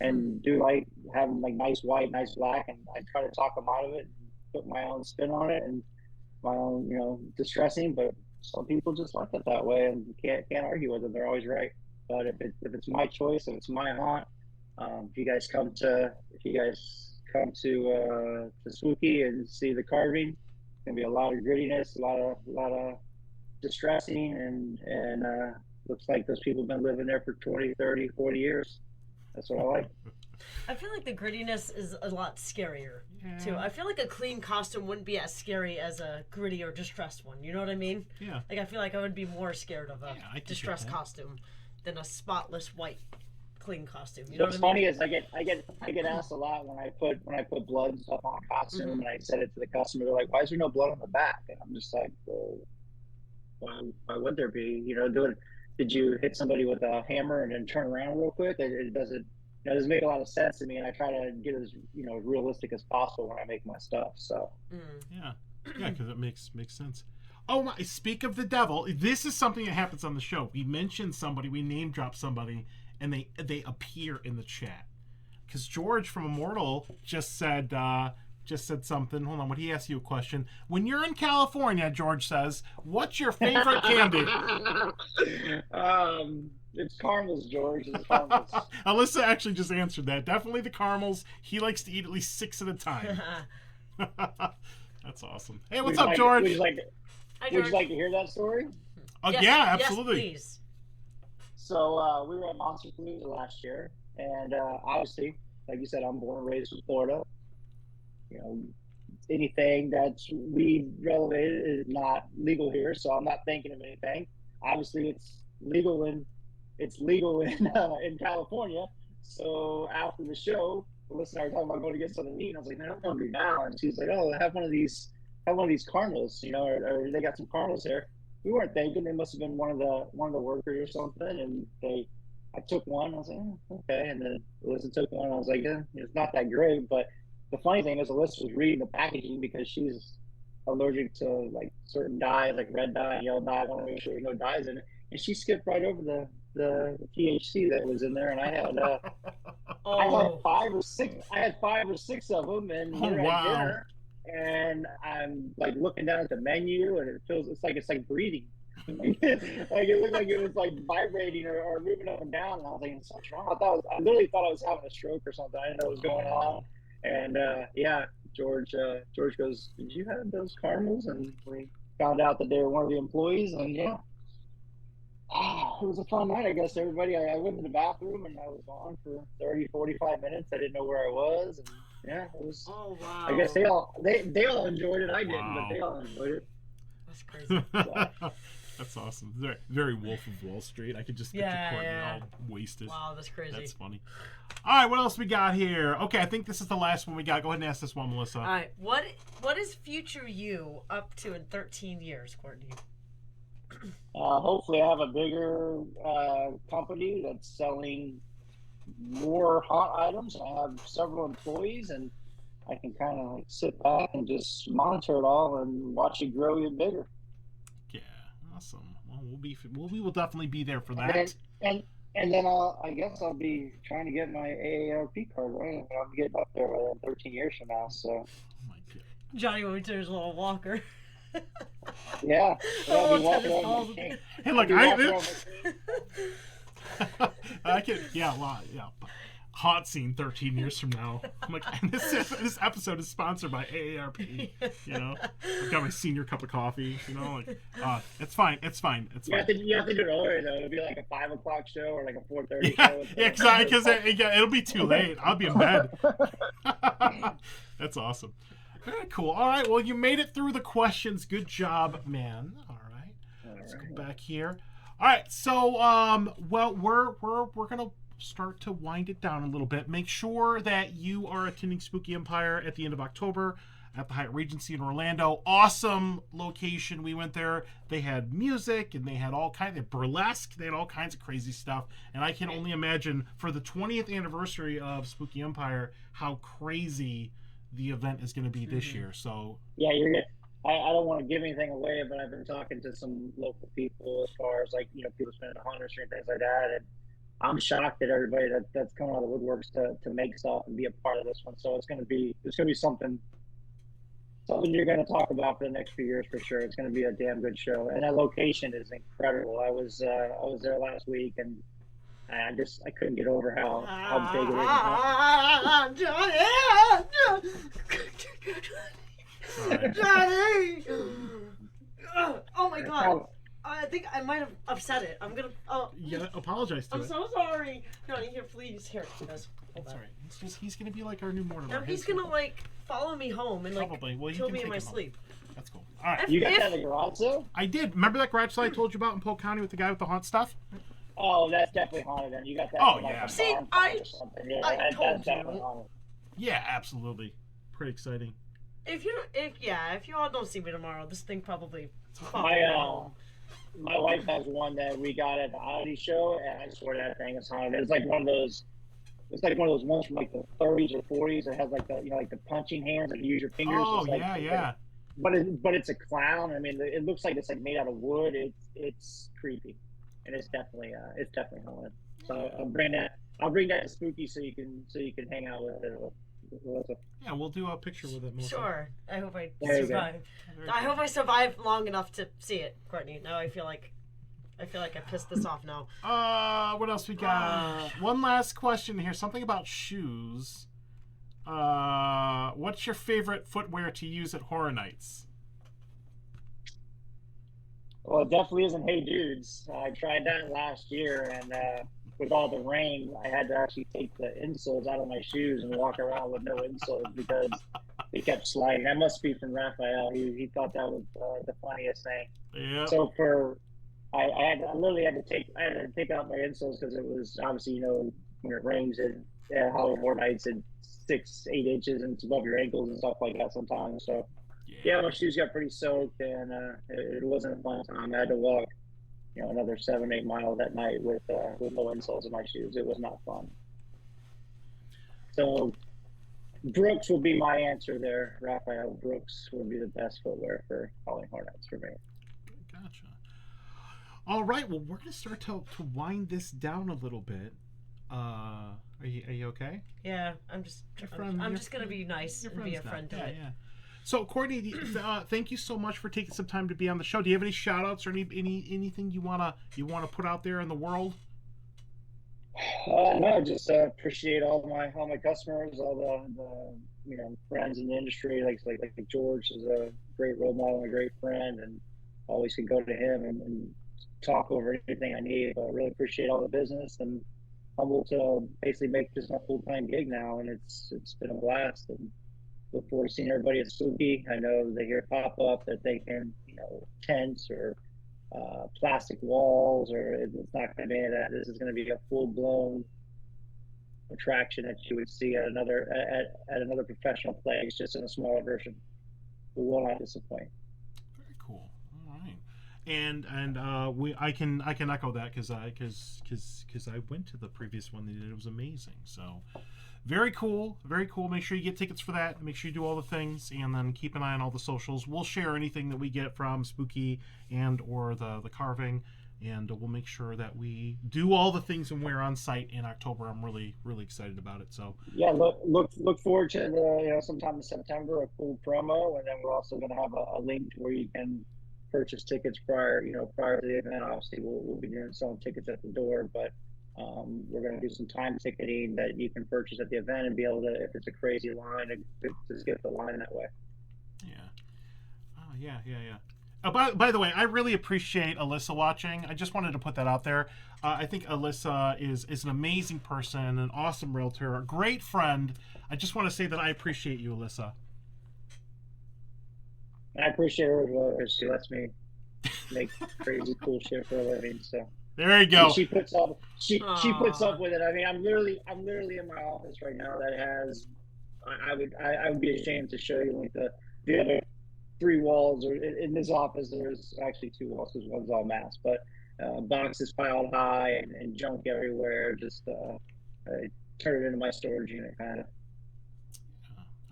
and do like having like nice white, nice black, and I try to talk them out of it and put my own spin on it and my own distressing, but some people just like it that way and you can't argue with them. They're always right. But if it's my choice, if it's my haunt, if you guys come to Spooky and see the carving, it's gonna be a lot of grittiness, a lot of distressing, and looks like those people have been living there for 20, 30, 40 years. That's what I like. I feel like the grittiness is a lot scarier too. I feel like a clean costume wouldn't be as scary as a gritty or distressed one. You know what I mean? Yeah. Like I feel like I would be more scared of a distressed costume than a spotless white clean costume. You know What's what I funny mean? is I get asked a lot when I put blood and stuff on a costume and I said it to the customer. They're like, "Why is there no blood on the back?" And I'm just like, well, why would there be? Did you hit somebody with a hammer and then turn around real quick? It doesn't. It doesn't make a lot of sense to me, and I try to get as realistic as possible when I make my stuff. So yeah, because it makes sense. Oh my! Speak of the devil. This is something that happens on the show. We mention somebody, we name drop somebody, and they appear in the chat. Because George from Immortal just said something. Hold on, would he ask you a question? When you're in California, George says, "What's your favorite candy?" It's caramels, George. It's caramels. Alyssa actually just answered that. Definitely the caramels. He likes to eat at least 6 at a time. That's awesome. Hey, what's up, George? Would you like to hear that story? Oh, yes, yeah, absolutely. Yes, please. So we were at Monster Palooza last year, and obviously, like you said, I'm born and raised in Florida. Anything that's weed related is not legal here, so I'm not thinking of anything. Obviously, it's legal in California. So after the show, Alyssa and I were talking about going to get something to eat. And I was like, "Man, I'm hungry now." And she's like, "Oh, have one of these caramels, or they got some caramels here." We weren't thinking. They must have been one of the workers or something. And I took one. I was like, okay. And then Alyssa took one. I was like, yeah, it's not that great. But the funny thing is, Alyssa was reading the packaging because she's allergic to like certain dyes, like red dye and yellow dye. I want to make sure there's no dyes in it. And she skipped right over the THC that was in there, and I had I had 5 or 6. I had 5 or 6 of them, and we're at dinner, and I'm like looking down at the menu, and it's like breathing. Like it looked like it was like vibrating or moving up and down, and I was like, "What's wrong?" I literally thought I was having a stroke or something. I didn't know what was going on, and George goes, "Did you have those caramels?" And we found out that they were one of the employees, and yeah. It was a fun night, I guess. Everybody, I went to the bathroom and I was gone for 30, 45 minutes. I didn't know where I was. And yeah, it was. Oh, wow. I guess they all enjoyed it. I didn't, but they all enjoyed it. That's crazy. That's awesome. Very, very Wolf of Wall Street. I could just picture Courtney all wasted. Wow, that's crazy. That's funny. All right, what else we got here? Okay, I think this is the last one we got. Go ahead and ask this one, Melissa. All right, what is future you up to in 13 years, Courtney? Hopefully, I have a bigger company that's selling more haunt items. I have several employees, and I can kind of sit back and just monitor it all and watch it grow even bigger. Yeah, awesome. Well, we will definitely be there for that. And then I guess I'll be trying to get my AARP card, right? I'm getting up there 13 years from now. So. Oh my God. Johnny went to his little walker. Yeah. Oh, hey, look, I can, HauntScene 13 years from now. I'm like, and this episode is sponsored by AARP. I've got my senior cup of coffee. It's fine. You have to do it earlier though. It'll be like a 5 o'clock show or like a 4:30 show. Yeah, because it'll be too late. I'll be in bed. That's awesome. Very cool. All right. Well, you made it through the questions. Good job, man. All right. Let's go back here. All right. So, well, we're gonna start to wind it down a little bit. Make sure that you are attending Spooky Empire at the end of October. at the Hyatt Regency in Orlando. Awesome location. We went there. They had music and they had all kinds of burlesque. They had all kinds of crazy stuff. And I can only imagine for the 20th anniversary of Spooky Empire how crazy the event is going to be this year. So yeah, you're good. I don't want to give anything away, but I've been talking to some local people as far as like, people spending $100 and things like that. And I'm shocked at everybody that's coming out of the woodworks to make stuff and be a part of this one. So it's going to be something you're going to talk about for the next few years for sure. It's going to be a damn good show, and that location is incredible. I was there last week, and I couldn't get over how big it is. Johnny! Oh my god. I think I might have upset it. I'm gonna. Yeah, apologize to I'm it. so sorry. Johnny, here, please. Here, guys. That's all right. He's gonna be like our new Mortimer. No, he's gonna like follow me home and like Probably. Well, kill me in my sleep. That's cool. All right. You got that in the garage sale? I did. Remember that garage sale I told you about in Polk County with the guy with the haunt stuff? Oh, that's definitely haunted. And you got that. Oh, from, like, yeah. a See, farm I or something. Yeah, told that's you. definitely haunted. Yeah, absolutely. Pretty exciting. If you all don't see me tomorrow, this thing probably. My wife has one that we got at the Oddity show, and I swear that thing is haunted. It's like one of those. It's like one of those ones from like the 30s or 40s that has like the like the punching hands and you use your fingers. Oh, it's like, yeah. But it's a clown. I mean, it looks like it's like made out of wood. It's creepy, and it's definitely haunted. So I'll bring that to Spooky so you can hang out with it. Yeah, we'll do a picture with it. Melissa. Sure. I hope I There you go. survive. I hope I survive long enough to see it, Courtney. Now I feel like I pissed this off now. What else we got? One last question here. Something about shoes. What's your favorite footwear to use at Horror Nights? Well, it definitely isn't Hey Dudes. I tried that last year, and with all the rain, I had to actually take the insoles out of my shoes and walk around with no insoles because they kept sliding. That must be from Raphael. He thought that was the funniest thing. Yeah. So I literally had to take out my insoles because it was obviously when it rains at Halloween Horror Nights at 6-8 inches and it's above your ankles and stuff like that sometimes. So yeah, my shoes got pretty soaked and it wasn't a fun time. I had to walk another 7-8 miles that night with no insoles in my shoes. It was not fun. So Brooks will be my answer there. Raphael Brooks would be the best footwear for Halloween Horror Nights for me. Gotcha. All right. Well, we're gonna start to wind this down a little bit. Are you okay? Yeah, I'm just gonna be nice and be a friend to it. Yeah. So, Courtney, thank you so much for taking some time to be on the show. Do you have any shout outs or anything you wanna put out there in the world? No, just appreciate all my customers, all the friends in the industry. Like George is a great role model and a great friend, and always can go to him and talk over anything I need. But I really appreciate all the business and humbled to basically make this my full-time gig now, and it's been a blast. And look forward to seeing everybody at Spooky. I know they hear pop up that they can, tents or plastic walls, or it's not going to be any of that. This is going to be a full-blown attraction that you would see at another professional place, just in a smaller version. We will not disappoint. Very cool. All right. And I can echo that because I went to the previous one they did. It was amazing. So very cool. Make sure you get tickets for that. Make sure you do all the things, and then keep an eye on all the socials. We'll share anything that we get from Spooky and or the carving, and we'll make sure that we do all the things when we're on site in October. I'm really excited about it. So yeah, look forward to the sometime in September a cool promo, and then we're also going to have a link where you can purchase tickets prior to the event. Obviously, we'll be doing selling tickets at the door, but we're going to do some time ticketing that you can purchase at the event and be able to, if it's a crazy line, to skip the line that way. Yeah. Oh, yeah. By the way, I really appreciate Alyssa watching. I just wanted to put that out there. I think Alyssa is an amazing person, an awesome realtor, a great friend. I just want to say that I appreciate you, Alyssa. I appreciate her as well, because she lets me make crazy cool shit for a living. So there you go. She puts up with it. I mean, I'm literally in my office right now that has I would be ashamed to show you like the other 3 walls, or in this office there's actually 2 walls because one's all masked, but boxes piled high and junk everywhere. Just I turn it into my storage unit kind of.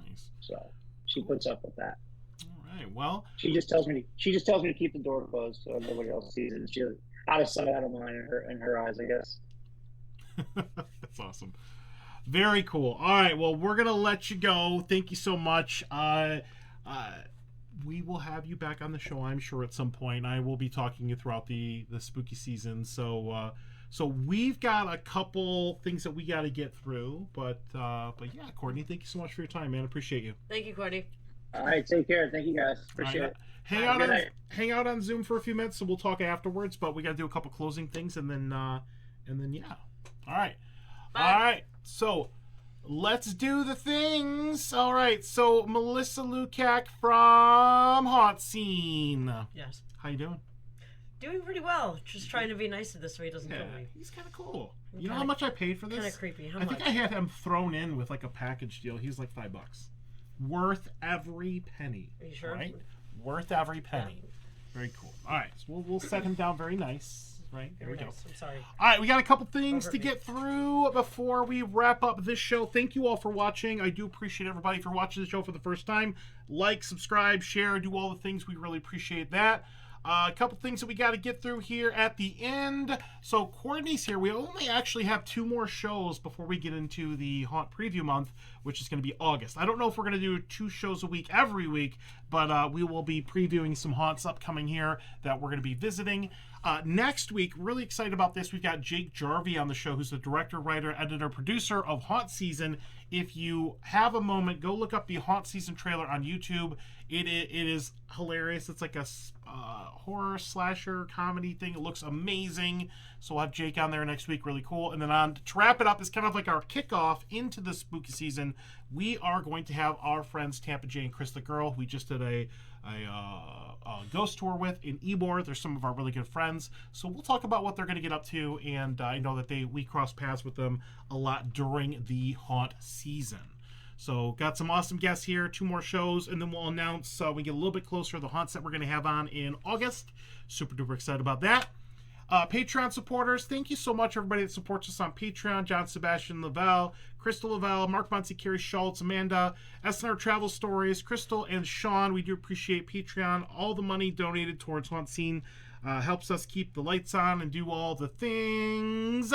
Nice. So she puts up with that. All right. Well, she just tells me to keep the door closed so nobody else sees it. She out of sight, out of mind in her eyes, I guess. That's awesome. Very cool. All right. Well, we're gonna let you go. Thank you so much. We will have you back on the show, I'm sure, at some point. I will be talking to you throughout the spooky season. So we've got a couple things that we got to get through. But yeah, Courtney, thank you so much for your time, man. Appreciate you. Thank you, Courtney. All right, take care. Thank you, guys. Appreciate it. Hang out on Zoom for a few minutes, so we'll talk afterwards. But we got to do a couple closing things, and then yeah. All right. Bye. All right. So let's do the things. All right. So Melissa Lukac from HauntScene. Yes. How you doing? Doing pretty well. Just trying to be nice to this so he doesn't kill me. He's kind of cool. You know how much I paid for this? Kind of creepy. How I much? think I had him thrown in with like a package deal. He was like $5. Worth every penny. Are you sure? Right? Worth every penny. Very cool. All right. So we'll set him down very nice. Right? There we go. I'm sorry. All right, we got a couple things to get through before we wrap up this show. Thank you all for watching. I do appreciate everybody for watching the show for the first time. Like, subscribe, share, do all the things. We really appreciate that. A couple things that we got to get through here at the end. So Courtney's here. We only actually have 2 more shows before we get into the Haunt Preview Month, which is going to be August. I don't know if we're going to do 2 shows a week every week, but we will be previewing some haunts upcoming here that we're going to be visiting. Next week, really excited about this. We've got Jake Jarvie on the show, who's the director, writer, editor, producer of Haunt Season. If you have a moment, go look up the Haunt Season trailer on YouTube. It is hilarious. It's like a horror slasher comedy thing. It looks amazing. So we'll have Jake on there next week. Really cool. And then to wrap it up, is kind of like our kickoff into the spooky season. We are going to have our friends Tampa J and Chris the Girl. We just did a ghost tour with in Ybor. They're some of our really good friends, so we'll talk about what they're going to get up to, and I know that we cross paths with them a lot during the haunt season. So got some awesome guests here, 2 more shows, and then we'll announce we get a little bit closer to the haunts that we're going to have on in August. Super duper excited about that. Patreon supporters, thank you so much, everybody that supports us on Patreon. John Sebastian Lavelle, Crystal Lavelle, Mark Monty, Carrie Schultz, Amanda, SNR Travel Stories, Crystal, and Sean. We do appreciate Patreon. All the money donated towards HauntScene helps us keep the lights on and do all the things.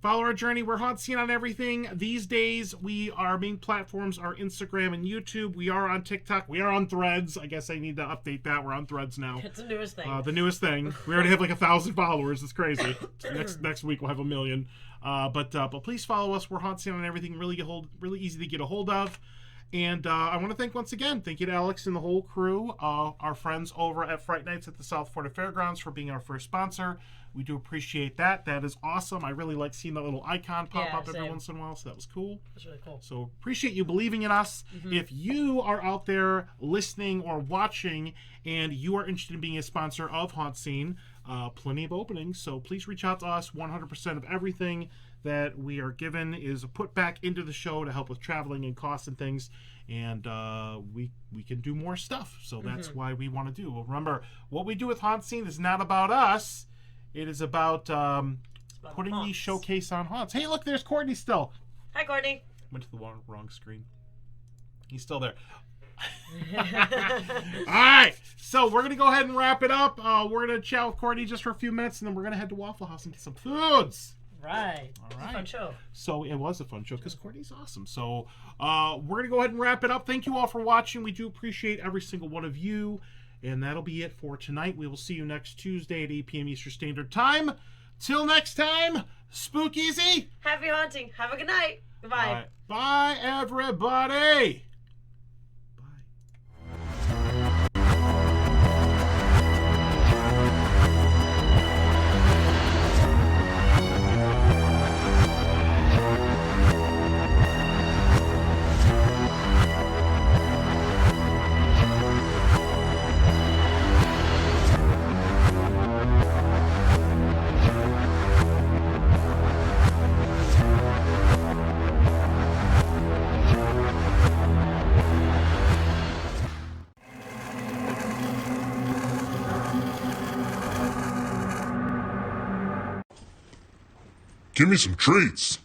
Follow our journey. We're HauntScene on everything. These days, our main platforms are Instagram and YouTube. We are on TikTok. We are on Threads. I guess I need to update that. We're on Threads now. It's the newest thing. The newest thing. We already have like 1,000 followers. It's crazy. Next week we'll have 1 million. But please follow us. We're HauntScene on everything. Really easy to get a hold of. And I want to thank once again, thank you to Alex and the whole crew, our friends over at Fright Nights at the South Florida Fairgrounds for being our first sponsor. We do appreciate that. That is awesome. I really like seeing that little icon pop up every once in a while, so that was cool. That's really cool. So appreciate you believing in us. Mm-hmm. If you are out there listening or watching and you are interested in being a sponsor of HauntScene, plenty of openings, so please reach out to us. 100% of everything that we are given is put back into the show to help with traveling and costs and things, and we can do more stuff, so that's why we want to do. Well, remember, what we do with HauntScene is not about us. It is about putting the showcase on haunts. Hey, look, there's Courtney still. Hi, Courtney. Went to the wrong screen. He's still there. All right, so we're gonna go ahead and wrap it up. We're gonna chat with Courtney just for a few minutes, and then we're gonna head to Waffle House and get some foods. Right. All right. It's a fun show. So it was a fun show because Courtney's awesome. So we're gonna go ahead and wrap it up. Thank you all for watching. We do appreciate every single one of you. And that'll be it for tonight. We will see you next Tuesday at 8 p.m. Eastern Standard Time. Till next time, spook easy. Happy haunting. Have a good night. Goodbye. Right. Bye, everybody. Give me some treats.